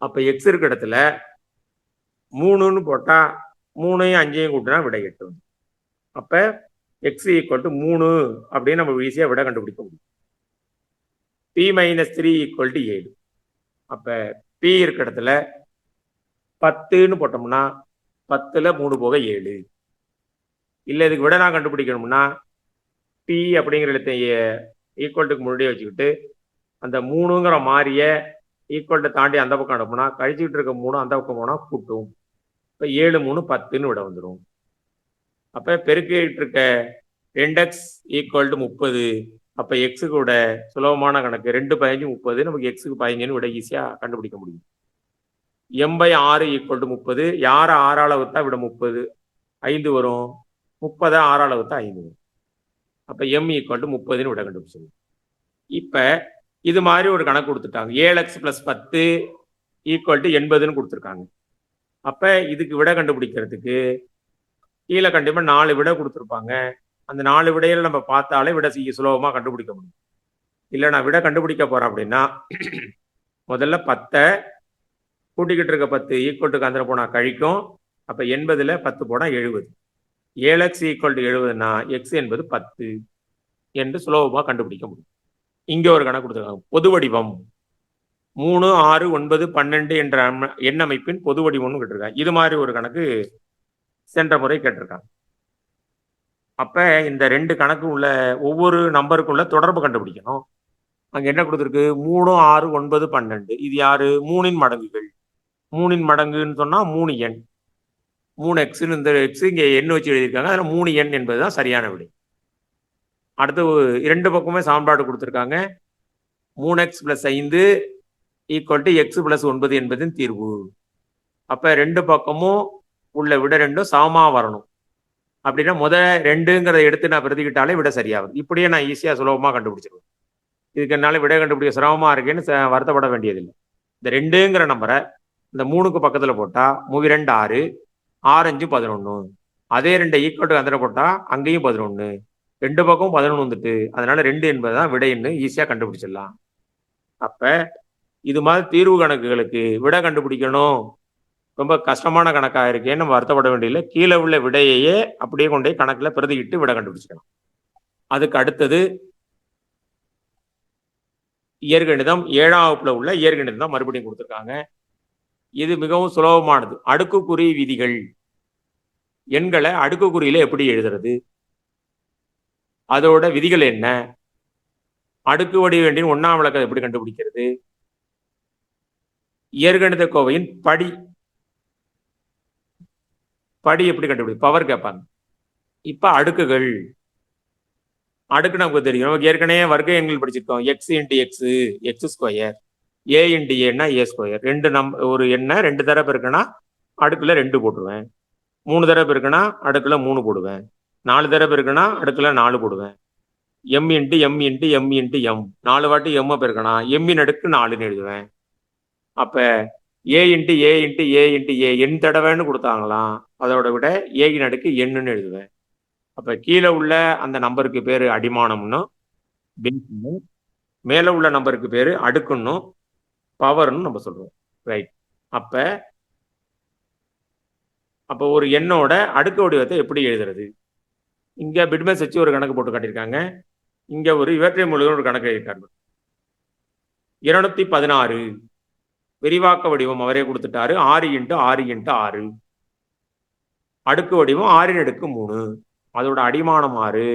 அப்ப எக்ஸ் இருக்க இடத்துல 3ன்னு போட்டா 3ஐயும் 5ஐயும் கூட்டினா விடை 8. அப்ப x = 3 அப்படின்னு நம்ம ஈஸியா விட கண்டுபிடிக்க முடியும். p - 3 = 7. அப்ப p இருக்க இடத்துல 10ன்னு போட்டோம்னா 10ல் 3 போக 7. இல்லை இதுக்கு விட நான் கண்டுபிடிக்கணும்னா p அப்படிங்கிற இடத்தை ஈக்குவல்ட்டுக்கு முன்னாடியே வச்சுக்கிட்டு அந்த 3ங்கிற மாறிய ஈக்குவல்ட்டை தாண்டி அந்த பக்கம் அனுப்புனா கழிச்சுக்கிட்டு இருக்க 3 அந்த பக்கம் போனா கூட்டும். இப்போ 7 3 10ன்னு விட வந்துடும். அப்ப பெருக்கிட்டு இருக்க 2x = 30. அப்ப எக்ஸுக்கு விட சுலபமான கணக்கு 2 15 30. நமக்கு எக்ஸுக்கு 15ன்னு விட ஈஸியா கண்டுபிடிக்க முடியும். m/6 = 30. யார 6ஆல வகுத்தா விட 30 5 வரும். 30 6ஆல வகுத்தா 5 வரும். அப்ப m = 30ன்னு விட கண்டுபிடிச்சிடும். இப்ப இது மாதிரி ஒரு கணக்கு கொடுத்துட்டாங்க. 7x + 10 = 80ன்னு கொடுத்துருக்காங்க. அப்ப இதுக்கு விட கண்டுபிடிக்கிறதுக்கு கீழே கண்டிப்பா 4 விட கொடுத்துருப்பாங்க. அந்த 4 விடையில நம்ம பார்த்தாலே விட சுலபமா கண்டுபிடிக்க முடியும். இல்லை நான் விட கண்டுபிடிக்க போறேன் அப்படின்னா முதல்ல 10 கூட்டிக்கிட்டு இருக்க 10 ஈக்குவல்ட்டுக்கு அந்த போனா கழிக்கும். அப்ப 80ல் 10 போனா 70. 7x = 70ன்னா எக்ஸ் என்பது 10 என்று சுலபமா கண்டுபிடிக்க முடியும். இங்க ஒரு கணக்கு கொடுத்துருக்காங்க. பொது வடிவம் 3 6 9 12 என்ற எண் அமைப்பின் பொது வடிவம்னு கேட்டிருக்காங்க. இது மாதிரி ஒரு கணக்கு சென்ற முறை கேட்டிருக்காங்க. அப்ப இந்த 2 கணக்கு உள்ள ஒவ்வொரு நம்பருக்குள்ள தொடர்பு கண்டுபிடிக்கணும். அங்க என்ன கொடுத்துருக்கு? 3 6 9 12. இது யாரு? 3ன் மடங்குகள். 3ன் மடங்குன்னு சொன்னா 3 எண். 3x இந்த எக்ஸ் இங்க எண் வச்சு எழுதியிருக்காங்க. அதுல 3 எண் என்பதுதான் சரியான விடை. அடுத்து 2 பக்கமே சமன்பாடு கொடுத்துருக்காங்க. 3x + 5 = x + 9 என்பதின் தீர்வு. அப்ப 2 பக்கமும் உள்ள விட 2ம் சமமா வரணும். அப்படின்னா 2ங்கிறத எடுத்து நான் பிரதிக்கிட்டாலே விட சரியாகும். இப்படியே நான் ஈஸியா சுலபமா கண்டுபிடிச்சிருவேன். இதுக்கு என்னால விட கண்டுபிடிக்க சிரமமா இருக்கேன்னு வருத்தப்பட வேண்டியதில்லை. இந்த 2ங்கிற நம்பரை இந்த 3க்கு பக்கத்துல போட்டா 2 6 6 5 11. அதே 2 ஈக்குவல்ட்டு அந்த போட்டா அங்கேயும் 11. 2 பக்கம் 11 வந்துட்டு அதனால 2 என்பதுதான் விடைன்னு ஈஸியா கண்டுபிடிச்சிடலாம். அப்ப இது மாதிரி தீர்வு கணக்குகளுக்கு விட கண்டுபிடிக்கணும் ரொம்ப கஷ்டமான கணக்காக இருக்கேன்னு நம்ம வருத்தப்பட வேண்டியதில்லை. கீழே உள்ள விடையையே அப்படியே கொண்டு போய் கணக்கில் பிரதியிட்டு விடை கண்டுபிடிச்சிக்கலாம். அதுக்கு அடுத்தது இயற்கணிதம் 7ஆம் வகுப்புல உள்ள இயற்கணிதம் தான் மறுபடியும் கொடுத்துருக்காங்க. இது மிகவும் சுலபமானது. அடுக்குக்குறி விதிகள். எண்களை அடுக்குக்குறியில எப்படி எழுதுறது, அதோட விதிகள் என்ன, அடுக்கு வடிவ எண்ணின் 1ஆம் விளக்கத்தை எப்படி கண்டுபிடிக்கிறது, இயற்கணித கோவையின் படி எப்படி கண்டுபிடி பவர் கேட்பாங்க. இப்ப அடுக்குகள், அடுக்கு நமக்கு தெரியும். நமக்கு ஏற்கனவே வர்க்க எண்கள் படிச்சிருக்கோம். X into x, x square, a into ஏன்னா ஏ ஸ்கொயர். ஒரு எண்ணை 2 தடவை இருக்குன்னா அடுக்குல 2 போட்டுருவேன். 3 தடவை இருக்குன்னா அடுக்குல 3 போடுவேன். 4 தடவை இருக்குன்னா அடுக்குல 4 போடுவேன். M into M into M into M, 4 வாட்டி எம் பெருக்கனா எம்மின் அடுக்கு 4ன்னு எழுதுவேன். அப்ப ஏ into a into a into ஏ எண் தடவைன்னு கொடுத்தாங்களாம், அதோட விட ஏயின் அடுக்கு எண்ணுன்னு எழுதுவேன். அப்ப கீழே உள்ள அந்த நம்பருக்கு பேரு அடிமானம்னு, மேல உள்ள நம்பருக்கு பேரு அடுக்குன்னு, பவர்னு நம்ம சொல்றோம். ரைட். அப்ப ஒரு எண்ணோட அடுக்கு வடிவத்தை எப்படி எழுதுறது? இங்க பிட்மேஸ் வச்சு ஒரு கணக்கு போட்டு காட்டியிருக்காங்க. இங்க ஒரு இவற்றை மொழிகள் ஒரு கணக்கு எழுதியிருக்காங்க. 216 விரிவாக்க வடிவம் அவரே கொடுத்துட்டாரு. 6 இன்ட்டு 6 இன்ட்டு 6. அடுக்கு வடிவம் 6 அடுக்கு 3. அதோட அடிமானம் 6,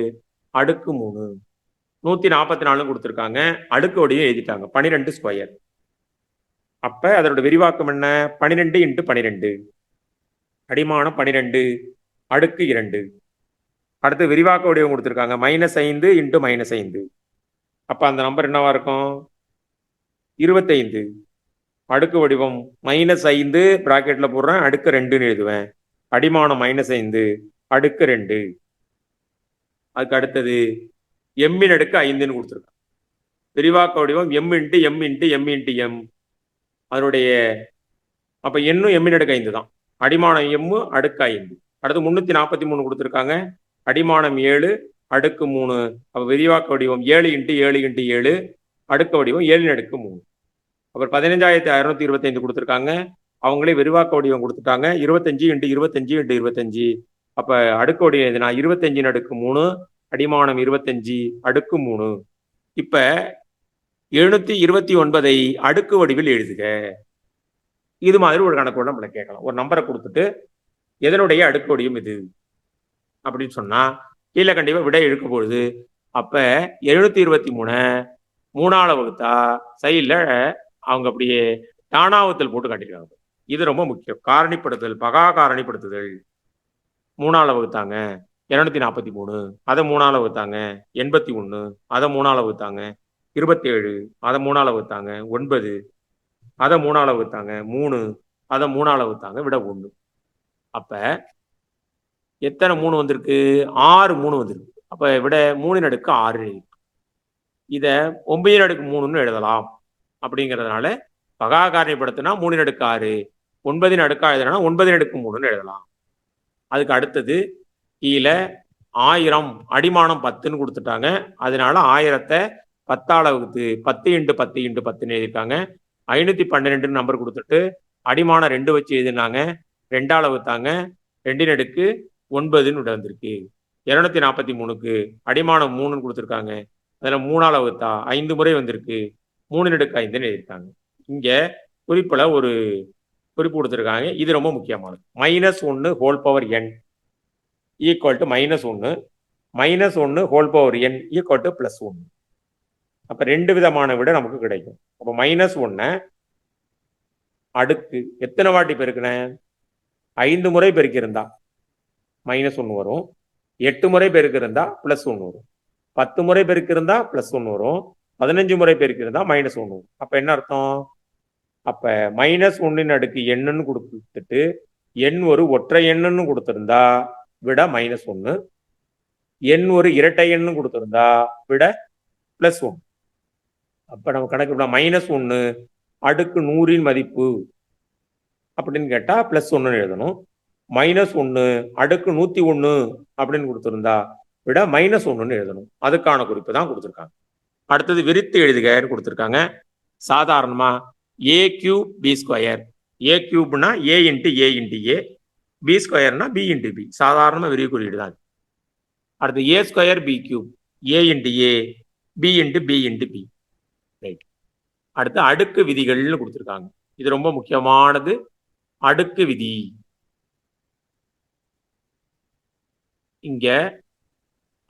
அடுக்கு 3. 144 கொடுத்துருக்காங்க. அடுக்கு வடிவம் எழுதிட்டாங்க 12 ஸ்கொயர். அப்ப அதோட விரிவாக்கம் என்ன? 12 இன்ட்டு 12. அடிமானம் 12, அடுக்கு 2. அடுத்து விரிவாக்க வடிவம் கொடுத்துருக்காங்க -5 இன்ட்டு -5. அப்ப அந்த நம்பர் என்னவா இருக்கும்? 25. அடுக்கு வடிவம் -5 பிராக்கெட்ல போடுறேன், அடுக்கு 2ன்னு எழுதுவேன். அடிமானம் -5, அடுக்கு 2. அதுக்கு அடுத்தது எம்மின் அடுக்கு 5ன்னு கொடுத்துருக்காங்க. விரிவாக்க வடிவம் M into M into M into M. அதனுடைய அப்ப எண்ணும் எம்மின் அடுக்கு 5 தான். அடிமானம் எம், அடுக்கு 5. அடுத்து 343 கொடுத்துருக்காங்க. அடிமானம் 7, அடுக்கு 3. அப்ப விரிவாக்க வடிவம் 7 இன்ட்டு 7 இன்ட்டு 7, அடுக்கு வடிவம் 7 அடுக்கு 3. அப்புறம் 15,625 கொடுத்துருக்காங்க. அவங்களே விரிவாக்க வடிவம் கொடுத்துட்டாங்க. 25 இன்ட்டு 25 இன்ட்டு 25. அப்ப அடுக்கு வடிவம் எதுனா 25 அடுக்கு 3, அடிமானம் 25, அடுக்கு 3. இப்ப 729 அடுக்கு வடிவில் எழுதுக. இது மாதிரி ஒரு கணக்கோட நம்மளை கேட்கலாம். ஒரு நம்பரை கொடுத்துட்டு எதனுடைய அடுக்கு வடிவம் இது அப்படின்னு சொன்னா கீழே கண்டிப்பா விடை எடுக்க பொழுது, அப்ப 723 3ஆல வகுத்தா சைட்ல அவங்க அப்படியே தானாவத்தல் போட்டு காட்டிருக்காங்க. இது ரொம்ப முக்கியம். காரணிப்படுத்துதல், பகா காரணிப்படுத்துதல். 3ஆல வகுத்தாங்க 243, அதை 3ஆல வகுத்தாங்க 81, அதை 3ஆல வகுத்தாங்க 27, அதை 3ஆல வகுத்தாங்க 9, அதை 3ஆல வகுத்தாங்க 3, அதை 3ஆல வகுத்தாங்க விட 1. அப்ப எத்தனை 3 வந்திருக்கு? 6 3 வந்திருக்கு. அப்ப விட 3 அடுக்கு 6. இத 9 அடுக்கு 3ன்னு எழுதலாம். அப்படிங்கிறதுனால பகா காரணிப்படுத்தினா 3 அடுக்கு 6, 9 அடுக்கா எழுதனா 9 அடுக்கு 3ன்னு எழுதலாம். அதுக்கு அடுத்தது கீழே 1000 அடிமானம் 10ன்னு கொடுத்துட்டாங்க. அதனால 1000த்தை 10ஆல வகுத்து 10 இன்ட்டு 10 இன்ட்டு 10ன்னு எழுதியிருக்காங்க. 512 நம்பர் கொடுத்துட்டு அடிமானம் 2 வச்சு எழுதினாங்க. 2ஆல வகுத்தாங்க 2 அடுக்கு 9ன்னு விட வந்திருக்கு. 243க்கு அடிமானம் 3ன்னு கொடுத்துருக்காங்க. அதில் 3ஆல வகுத்தா 5 முறை வந்திருக்கு. 3 அடுக்கு 5ன்னு எழுதியிருக்காங்க. இங்க குறிப்புல ஒரு குறிப்பு கொடுத்துருக்காங்க. இது ரொம்ப முக்கியமானது. -1 whole power n equal to -1, -1 whole power n equal to +1. அப்ப 2 விதமான விட நமக்கு கிடைக்கும். அப்ப -1 அடுக்கு எத்தனை வாட்டி பெருக்கினேன்? 5 முறை பெருக்கியிருந்தா -1 வரும். 8 முறை பெருக்கிருந்தா +1 வரும். 10 முறை பெருக்கிருந்தா +1 வரும். 15 முறை பெருக்கிருந்தா -1 வரும். அப்ப என்ன அர்த்தம்? அப்ப -1 அடுக்கு எண்ணுன்னு கொடுத்துட்டு எண் ஒரு ஒற்றை எண்ணுன்னு கொடுத்திருந்தா விட -1, எண் ஒரு இரட்டை எண்ணு கொடுத்திருந்தா விட +1. அப்ப நம்ம கணக்கு -1 அடுக்கு 100ன் மதிப்பு அப்படின்னு கேட்டா +1 எழுதணும். -1 அடுக்கு 101 அப்படின்னு கொடுத்திருந்தா விட -1 எழுதணும். அதுக்கான குறிப்பு தான் கொடுத்துருக்காங்க. அடுத்தது விரித்து எழுதுகன்னு கொடுத்துருக்காங்க. சாதாரணமா a³ b², ஏ கியூப்னா a into a into a, b ஸ்கொயர்னா பி இன்ட்டு பி, சாதாரண விரிவு குறியீடு தான். அடுத்து a square b cube, a into a, b into b into b. Right. அடுத்து அடுக்கு விதிகள்னு கொடுத்துருக்காங்க. இது ரொம்ப முக்கியமானது. அடுக்கு விதி. இங்க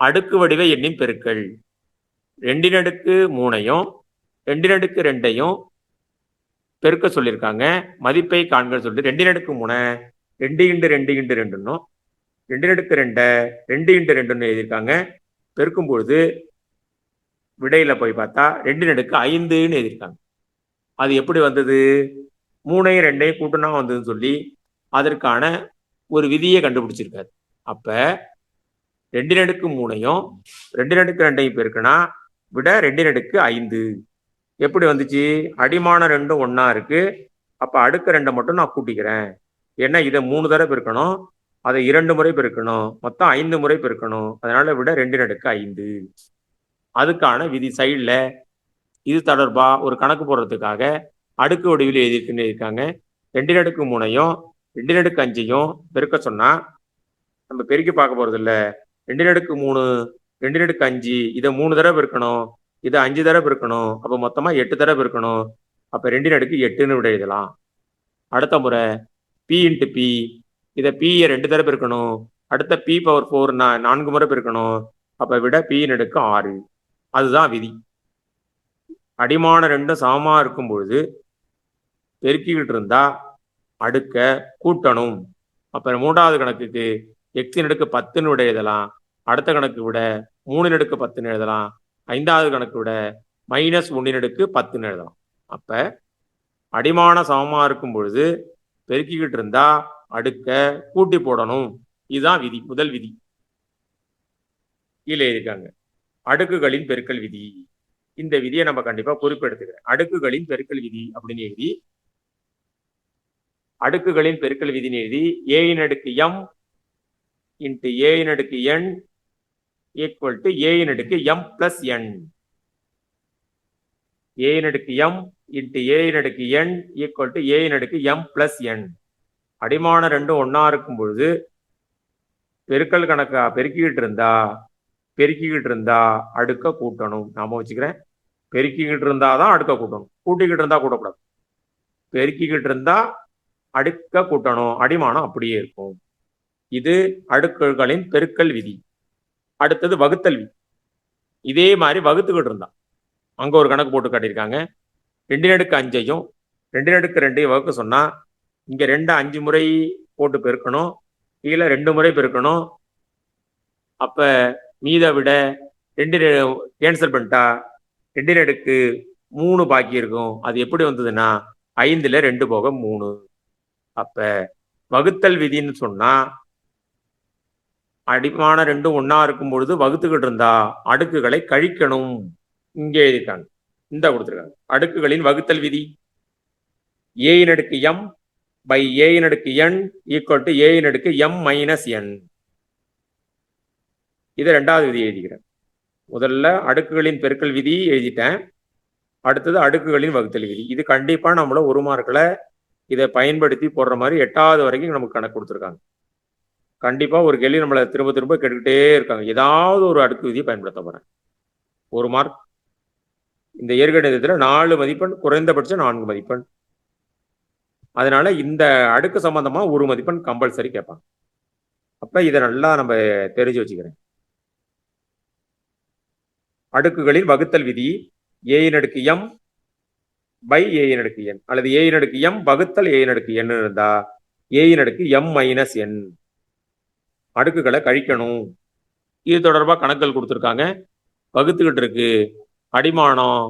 அடுக்கு வடிவ எண்ணின் பெருக்கல் 2√3 2√2 பெருக்க சொல்லியிருக்காங்க. மதிப்பை காண்க சொல்லிட்டு 2√3 2 × 2 × 2 2√2 2 × 2 எழுதியிருக்காங்க. பெருக்கும் பொழுது விடையில போய் பார்த்தா 2√5 எழுதியிருக்காங்க. அது எப்படி வந்தது? 3 2 கூட்டுனா வந்ததுன்னு சொல்லி அதற்கான ஒரு விதியை கண்டுபிடிச்சிருக்காரு. அப்ப 2√3 2√2 பெருக்குனா விட 2√5. எப்படி வந்துச்சு? அடிமான 2 ஒன்னா இருக்கு. அப்ப அடுக்க 2 மட்டும் நான் கூட்டிக்கிறேன். ஏன்னா இதை 3 தடவை பெருக்கணும், அதை 2 முறை பெருக்கணும், மொத்தம் 5 முறை பெருக்கணும். அதனால விட 2√5. அதுக்கான விதி சைட்ல இது தொடர்பா ஒரு கணக்கு போடுறதுக்காக அடுக்கு வடிவில் எழுதியிருக்குன்னு இருக்காங்க. 2√3 2√5 பெருக்க சொன்னா நம்ம பெருக்கி பார்க்க போறது இல்ல. 2√3 2√5 இதை 3 தடவை பெருக்கணும், இதை 5 தடவை பெருக்கணும், அப்ப மொத்தமா 8 தடவை பெருக்கணும். அப்ப 2√8 விட எழுதலாம். அடுத்த முறை பி இன்ட்டு பி, இதை பி 2 தடவை பெருக்கணும், அடுத்த பி பவர் 4 4 முறை பெருக்கணும். அப்ப விட P/6. அதுதான் விதி. அடிமான 2 சமமா இருக்கும் பொழுது பெருக்கிக்கிட்டு இருந்தா அடுக்க கூட்டணும். அப்ப 3வது கணக்குக்கு x/10 விட எழுதலாம். அடுத்த கணக்கு விட 3/10 எழுதலாம். 5வது கணக்கு விட -1/10 எழுதலாம். அப்ப அடிமான சமமா இருக்கும் பொழுது பெருக்கிக்கிட்டு இருந்தா அடுக்க கூட்டி போடணும். இதுதான் விதி, முதல் விதி. கீழே இருக்காங்க அடுக்குகளின் பெருக்கல் விதி. இந்த விதியை நம்ம கண்டிப்பா குறிப்பெடுத்துக்கிறேன். அடுக்குகளின் பெருக்கல் விதி அப்படின்னு எழுதி, அடுக்குகளின் பெருக்கல் விதின்னு எழுதி a/m into a/n equal to a/m + n. a/m into a/n equal to a/m + n. அடிமான 2 ஒன்னா இருக்கும் பொழுது பெருக்கல் கணக்கா பெருக்கிக்கிட்டு இருந்தா அடுக்க கூட்டணும். நாம வச்சுக்கிறேன். பெருக்கிக்கிட்டு இருந்தாதான் அடுக்க கூட்டணும், கூட்டிக்கிட்டு இருந்தா கூட்டக்கூடாது. பெருக்கிக்கிட்டு இருந்தா அடுக்க கூட்டணும், அடிமானம் அப்படியே இருக்கும். இது அடுக்குகளின் பெருக்கல் விதி. அடுத்தது வகுத்தல் விதி. இதே மாதிரி வகுத்துக்கிட்டு இருந்தா அங்க ஒரு கணக்கு போட்டு காட்டியிருக்காங்க. 2/5 2/2 வகுக்க சொன்னா இங்க 2 5 முறை போட்டு பெருக்கணும், கீழே 2 முறை பெருக்கணும். அப்ப மீத விட 2 கேன்சல் பண்ணிட்டா 2/3 பாக்கி இருக்கும். அது எப்படி வந்ததுன்னா 5ல் 2 போக 3. அப்ப வகுத்தல் விதின்னு சொன்னா அடிமான 2 ஒன்னா இருக்கும் பொழுது வகுத்துக்கிட்டு இருந்தா அடுக்குகளை கழிக்கணும். இங்கே எழுதியிருக்காங்க, இந்த கொடுத்துருக்காங்க. அடுக்குகளின் வகுத்தல் விதி a/m by a/n equal to a/m - n. இதை 2வது விதி எழுதிக்கிறேன். முதல்ல அடுக்குகளின் பெருக்கல் விதி எழுதிட்டேன். அடுத்தது அடுக்குகளின் வகுத்தல் விதி. இது கண்டிப்பா நம்மள 1 மார்க்ல இதை பயன்படுத்தி போடுற மாதிரி 8வது வரைக்கும் நமக்கு கணக்கு கொடுத்துருக்காங்க. கண்டிப்பா ஒரு கேள்வி நம்மளை திரும்ப திரும்ப கேட்டுக்கிட்டே இருக்காங்க. ஏதாவது ஒரு அடுக்கு விதியை பயன்படுத்த போறேன். 1 மார்க். இந்த இயற்கணிதத்துல 4 மதிப்பெண், குறைந்தபட்சம் 4 மதிப்பெண். அதனால இந்த அடுக்கு சம்பந்தமா 1 மதிப்பெண் கம்பல்சரி கேட்பாங்க. அப்ப இதை நல்லா நம்ம தெரிஞ்சு வச்சுக்கிறேன். அடுக்குகளின் வகுத்தல் விதி a/m by a/n அல்லது a/m வகுத்தல் a/n இருந்தா a/m - n. அடுக்குகளை கழிக்கணும். இது தொடர்பா கணக்குகள் கொடுத்துருக்காங்க. வகுத்துக்கிட்டு இருக்கு, அடிமானம்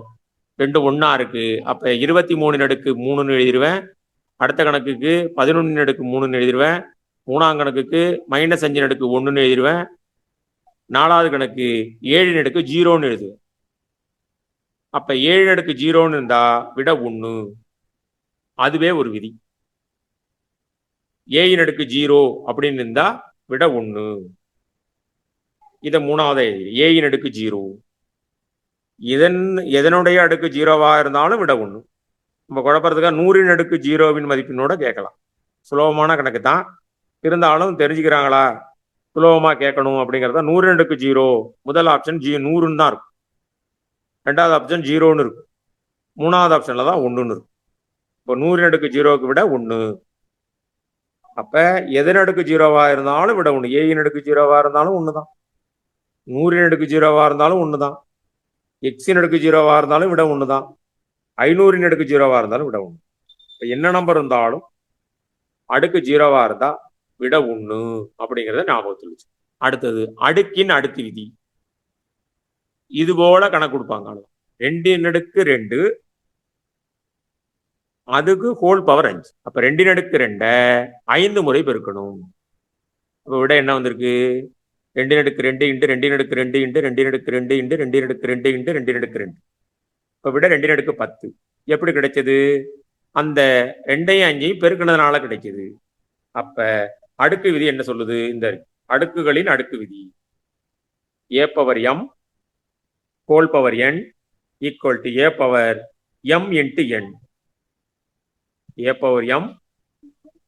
2 ஒன்னா இருக்கு. அப்ப 23/3 எழுதிடுவேன். அடுத்த கணக்குக்கு 11/3 எழுதிடுவேன். 3ஆம் கணக்குக்கு -5/1 எழுதிடுவேன். 4வது கணக்கு 7/0 எழுதுவேன். அப்ப 7/0 இருந்தா விட 1. அதுவே ஒரு விதி. a/0 அப்படின்னு இருந்தா விட 1. இதை 3வது a/0 எதனுடைய அடுக்கு 0வா இருந்தாலும் விட 1. நம்ம குழப்பறதுக்காக 100ன் அடுக்கு 0வின் மதிப்பினோட கேட்கலாம். சுலபமான கணக்கு தான், இருந்தாலும் தெரிஞ்சுக்கிறாங்களா, சுலபமா கேட்கணும் அப்படிங்கிறத 100ன் அடுக்கு 0 முதல் ஆப்ஷன் 100ன்னு தான் இருக்கும், ரெண்டாவது ஆப்ஷன் 0ன்னு இருக்கும், மூணாவது ஆப்ஷன்ல தான் 1ன்னு இருக்கும். இப்போ 100ன் அடுக்கு 0க்கு விட 1. அப்ப எதன் அடுக்கு 0வா இருந்தாலும் விட 1, ஏயின் அடுக்கு 0வா இருந்தாலும் 1 தான், 100ன் அடுக்கு 0வா இருந்தாலும் 1 தான், எக்ஸின் அடுக்கு 0வா இருந்தாலும் விட 1 தான், 500ன் அடுக்கு 0வா இருந்தாலும் விட 1. இப்போ என்ன நம்பர் இருந்தாலும் அடுக்கு 0வா இருந்தா விட 1 அப்படிங்கிறத ஞாபகத்தில் வச்சு. அடுத்தது அடுக்கின் அடுக்கு விதி. இது போல கணக்கு கொடுப்பாங்க. 2ன் அடுக்கு 2 அதுக்கு ஹோல் பவர் 5. அப்ப 2ன் அடுக்கு 2 5 முறை பெருக்கணும். அப்ப விட என்ன வந்திருக்கு? 2ன் அடுக்கு 2 இன்ட்டு 2ன் அடுக்கு 2 இன்ட்டு 2ன் அடுக்கு 2 இன்ட்டு 2ன் அடுக்கு 2 இன்ட்டு 2ன் அடுக்கு 2. இப்ப விட 2ன் அடுக்கு 10. எப்படி கிடைச்சது? அந்த 2ஐயும் 5ஐயும் பெருக்கினதுனால கிடைச்சது. அப்ப அடுக்கு விதி என்ன சொல்லுது? இந்த அடுக்குகளின் அடுக்கு விதி a power m whole power n equal to a power m into n, a power m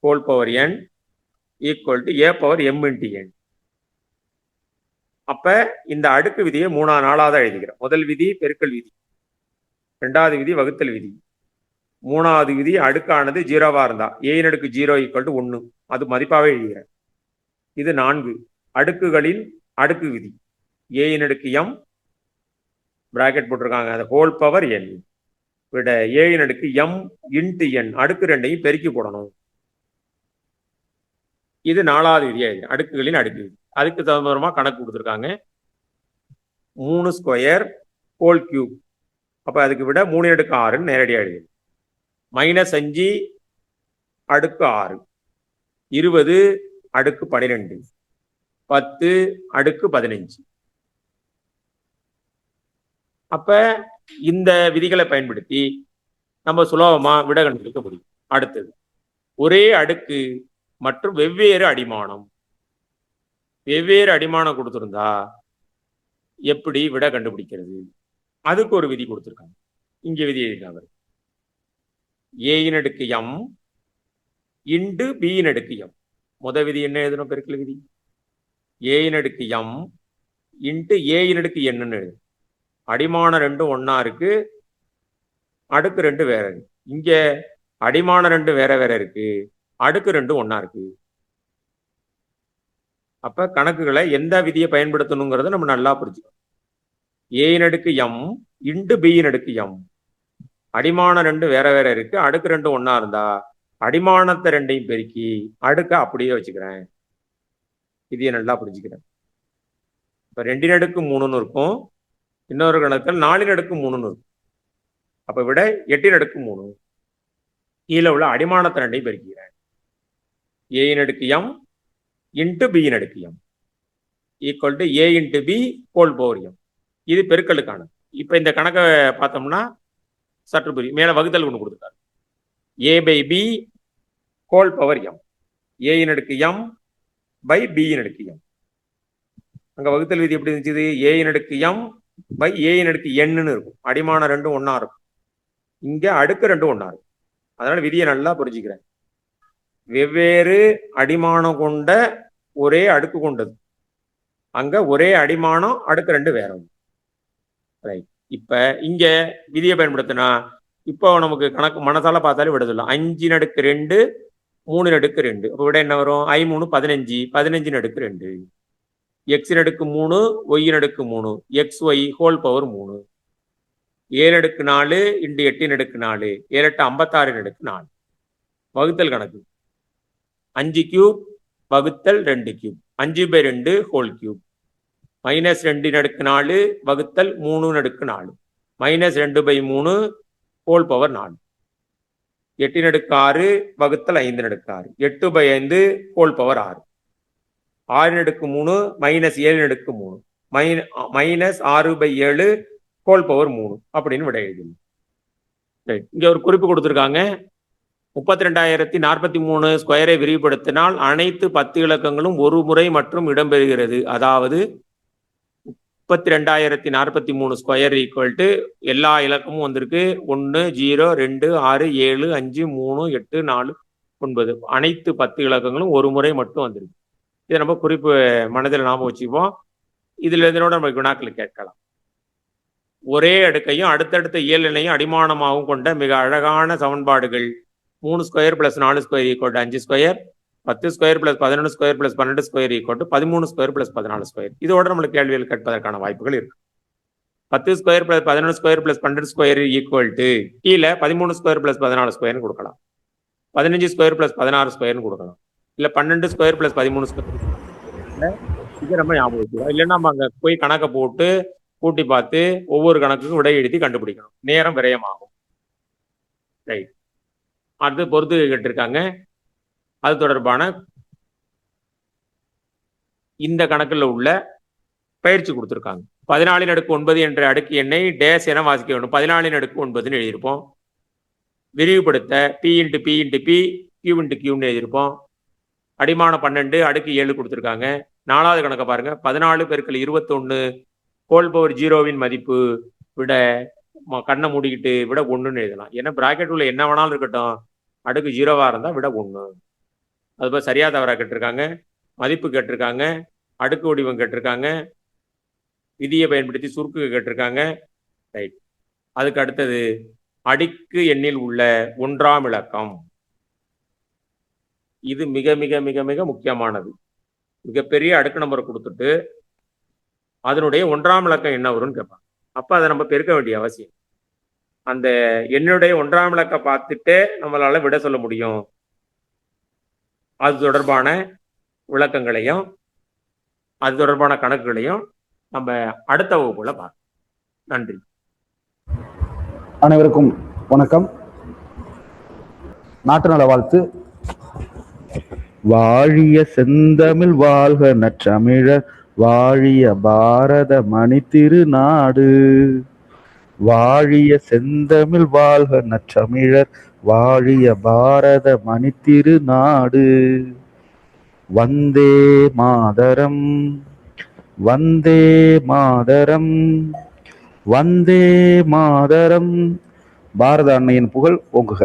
whole power n equal to a power m into n. அப்ப இந்த அடுக்கு விதியை 4ஆவது எழுதிக்கிறோம். முதல் விதி பெருக்கல் விதி, ரெண்டாவது விதி வகுத்தல் விதி, மூணாவது விதி அடுக்கானது 0வா இருந்தா ஏயின் அடுக்கு 0 ஈக்குவல் டு 1, அது மதிப்பாவே எழுதுகிறேன். இது 4 அடுக்குகளின் அடுக்கு விதி. ஏயின் அடுக்கு m பிராக்கெட் போட்டிருக்காங்க, அது ஹோல் பவர் n விட ஏயின் அடுக்கு m இன்ட்டு n, அடுக்கு 2ஐயும் பெருக்கி போடணும். இது 4வது விதியா அடுக்குகளின் அடுக்கு விதி. அதுக்கு தகுந்தமா கணக்கு கொடுத்துருக்காங்க. 3 ஸ்கொயர் ஹோல் கியூப், அப்ப அதுக்கு விட 3ன் அடுக்கு 6 நேரடியாக எழுது. -5 அடுக்கு 6, 20 அடுக்கு 12, 10 அடுக்கு 15. அப்ப இந்த விதிகளை பயன்படுத்தி நம்ம சுலபமா விட கண்டுபிடிக்க முடியும். அடுத்தது ஒரே அடுக்கு மற்றும் வெவ்வேறு அடிமானம். வெவ்வேறு அடிமானம் கொடுத்திருந்தா எப்படி விட கண்டுபிடிக்கிறது? அதுக்கு ஒரு விதி கொடுத்திருக்காங்க. இங்க விதி எழுதியிருக்காங்க, ஏயின் அடுக்கு m இன்டு பியின் அடுக்கு m. முத விதி என்ன எழுதணும்? பெருக்கல் விதி. ஏயின் அடுக்கு m இன்ட்டு ஏயின் அடுக்கு என்னன்னு எழுதணும். அடிமானம் ரெண்டும் ஒன்னா இருக்கு, அடுக்கு 2 வேற இருக்கு. இங்க அடிமானம் 2 வேற வேற இருக்கு, அடுக்கு 2 ஒன்னா இருக்கு. அப்ப கணக்குகளை எந்த விதியை பயன்படுத்தணுங்கிறத நம்ம நல்லா புரிஞ்சுக்கணும். ஏயின் அடுக்கு m இன்டு பியின் அடுக்கு m, அடிமானம் 2 வேற வேற இருக்கு, அடுக்கு 2 ஒன்னா இருந்தா அடிமானத்தை 2ஐயும் பெருக்கி அடுக்க அப்படியே வச்சுக்கிறேன். இதையை நல்லா புரிஞ்சுக்கிறேன். இப்ப 2ன் அடுக்கு 3ன்னு இருக்கும், இன்னொரு கணக்கில் 4ன் அடுக்கு 3ன்னு இருக்கும். அப்ப விட 8ன் அடுக்கு 3. கீழே உள்ள அடிமானத்தை 2ஐயும் பெருக்கிறேன். ஏயின் அடுக்கு m இன்ட்டு பியின் அடுக்கு m equal to a into b whole power m. இது பெருக்கலுக்கான. இப்ப இந்த கணக்கை பார்த்தோம்னா சற்று புரியும். மேல வகுத்தல் ஒன்று கொடுத்துருக்காரு, a by b whole power m, ஏயின் அடுக்கு m பை பியின் அடுக்கு m. அங்க வகுத்தல் விதி எப்படி இருந்துச்சு? ஏயின் அடுக்கு m பை ஏயின் அடுக்கு n இருக்கும். அடிமானம் 2 ஒன்னா இருக்கும், இங்க அடுக்கு 2 ஒன்னா இருக்கும். அதனால விதியை நல்லா புரிஞ்சுக்கிறேன். வெவ்வேறு அடிமானம் கொண்ட ஒரே அடுக்கு கொண்டது, அங்க ஒரே அடிமானம் அடுக்கு 2 வேற ஒன்று. ரைட். இப்ப இங்க விதியை பயன்படுத்தினா இப்போ நமக்கு கணக்கு மனசால பார்த்தாலே விட சொல்லலாம். 5ன் அடுக்கு 2 3ன் அடுக்கு 2, அப்ப விட என்ன வரும்? 5 3 15, 15ன் அடுக்கு 2, எக்ஸின் அடுக்கு 3 ஒய்யின் அடுக்கு 3, எக்ஸ் ஒய் ஹோல் பவர் 3, 7 அடுக்கு 4 இன்டு 8ன் அடுக்கு 4, 7 8 56ன் அடுக்கு 4. வகுத்தல் கணக்கு 5 கியூப் வகுத்தல் 2 கியூப், 5 பை 2 ஹோல் கியூப், -2ன் அடுக்கு 4 வகுத்தல் 3ன் அடுக்கு 4, -2 பை 3 ஹோல் பவர் 4, 8ன் அடுக்கு 6 வகுத்தல் 5ன் அடுக்கு 6, 8 பை 5 ஹோல் பவர் 6, 6ன் அடுக்கு 3 -7ன் அடுக்கு 3, -6 பை 7 ஹோல் பவர் 3 அப்படின்னு விட எழுதணும். இங்க ஒரு குறிப்பு கொடுத்துருக்காங்க. 32,043 ஸ்கொயரை விரிவுபடுத்தினால் அனைத்து 10 இலக்கங்களும் ஒரு முறை மற்றும் இடம்பெறுகிறது. அதாவது 32,043 ஸ்கொயர் ஈக்குவல் டு எல்லா இலக்கமும் வந்திருக்கு. 1 0 2 6 7 5 3 8 4 9 அனைத்து 10 இலக்கங்களும் ஒரு முறை மட்டும் வந்திருக்கு. இதை நம்ம குறிப்பு மனதில் நாம வச்சுப்போம். இதுல இதனோட நம்ம வினாக்கள் கேட்கலாம். ஒரே அடுக்கையும் அடுத்தடுத்த இயல் எண்ணையும் அடிமானமாகவும் கொண்ட மிக அழகான சமன்பாடுகள் 3 square plus 4 square equal to 5 square, 10 square plus 11 square plus 12 square equal to 13 square plus 14 square. இதோட நம்மளுக்கு கேள்விகள் கேட்பதற்கான வாய்ப்புகள் இருக்கு. 10 square plus 11 square plus 12 square equal to கீழே 13 ஸ்கொயர் பிளஸ் 14 ஸ்கொயர்னு கொடுக்கலாம், 15 ஸ்கொயர் பிளஸ் 16 ஸ்கொயர்னு கொடுக்கலாம், இல்ல 12 ஸ்கொயர் பிளஸ் 13 ஸ்கொயர். இது நம்ம ஞாபகம் வச்சுக்கலாம். இல்லைன்னா நம்ம அங்க போய் கணக்கை போட்டு கூட்டி பார்த்து ஒவ்வொரு கணக்குக்கும் விடை எழுதி கண்டுபிடிக்கணும், நேரம் விரயமாகும். ரைட். அடுத்து பொறுத்து கேட்டிருக்காங்க. அது தொடர்பான இந்த கணக்குல உள்ள பயிற்சி கொடுத்துருக்காங்க. 14/9 என்ற அடுக்கு எண்ணை டேஸ் என வாசிக்க வேண்டும். 14/9 எழுதியிருப்போம். விரிவுபடுத்த P × P × P Q × Qன்னு எழுதியிருப்போம். அடிமான 12 அடுக்கு 7 கொடுத்துருக்காங்க. 4வது கணக்கை பாருங்க. 14 × 21 ஹோல் பவர் 0வின் மதிப்பு விட கண்ணை மூடிக்கிட்டு விட 1ன்னு எழுதலாம். ஏன்னா பிராக்கெட் உள்ள என்ன வேணாலும் இருக்கட்டும், அடுக்கு 0வா இருந்தா விட 1. அதுபோல் சரியா தவறா கேட்டிருக்காங்க, மதிப்பு கேட்டிருக்காங்க, அடுக்கு வடிவம் கேட்டிருக்காங்க, விதியை பயன்படுத்தி சுருக்கு கேட்டிருக்காங்க. ரைட். அதுக்கு அடுத்தது அடுக்கு எண்ணில் உள்ள 1ஆம் இலக்கம். இது மிக மிக மிக மிக முக்கியமானது. மிகப்பெரிய அடுக்கு நம்பரை கொடுத்துட்டு அதனுடைய 1ஆம் இலக்கம் என்ன வரும்னு கேட்பாங்க. அப்ப அதை நம்ம பெருக்க வேண்டிய அவசியம். அந்த எண்ணுடைய 1ஆம் இலக்கம் பார்த்துட்டு நம்மளால விட சொல்ல முடியும். அது தொடர்பான விளக்கங்களையும் அது தொடர்பான கணக்குகளையும் நம்ம அடுத்த வகுப்புல பார்க்கலாம். நன்றி. அனைவருக்கும் வணக்கம். நாட்டு நல வாழ்த்து. வாழிய செந்தமிழ் வாழ்க நற்றமிழர், வாழிய பாரத மணி திருநாடு. வாழிய செந்தமிழ் வாழ்க நற்றமிழர், வாழிய பாரத மணி திருநாடு. வந்தே மாதரம், வந்தே மாதரம், வந்தே மாதரம். பாரத அன்னையின் புகழ் ஓங்குக.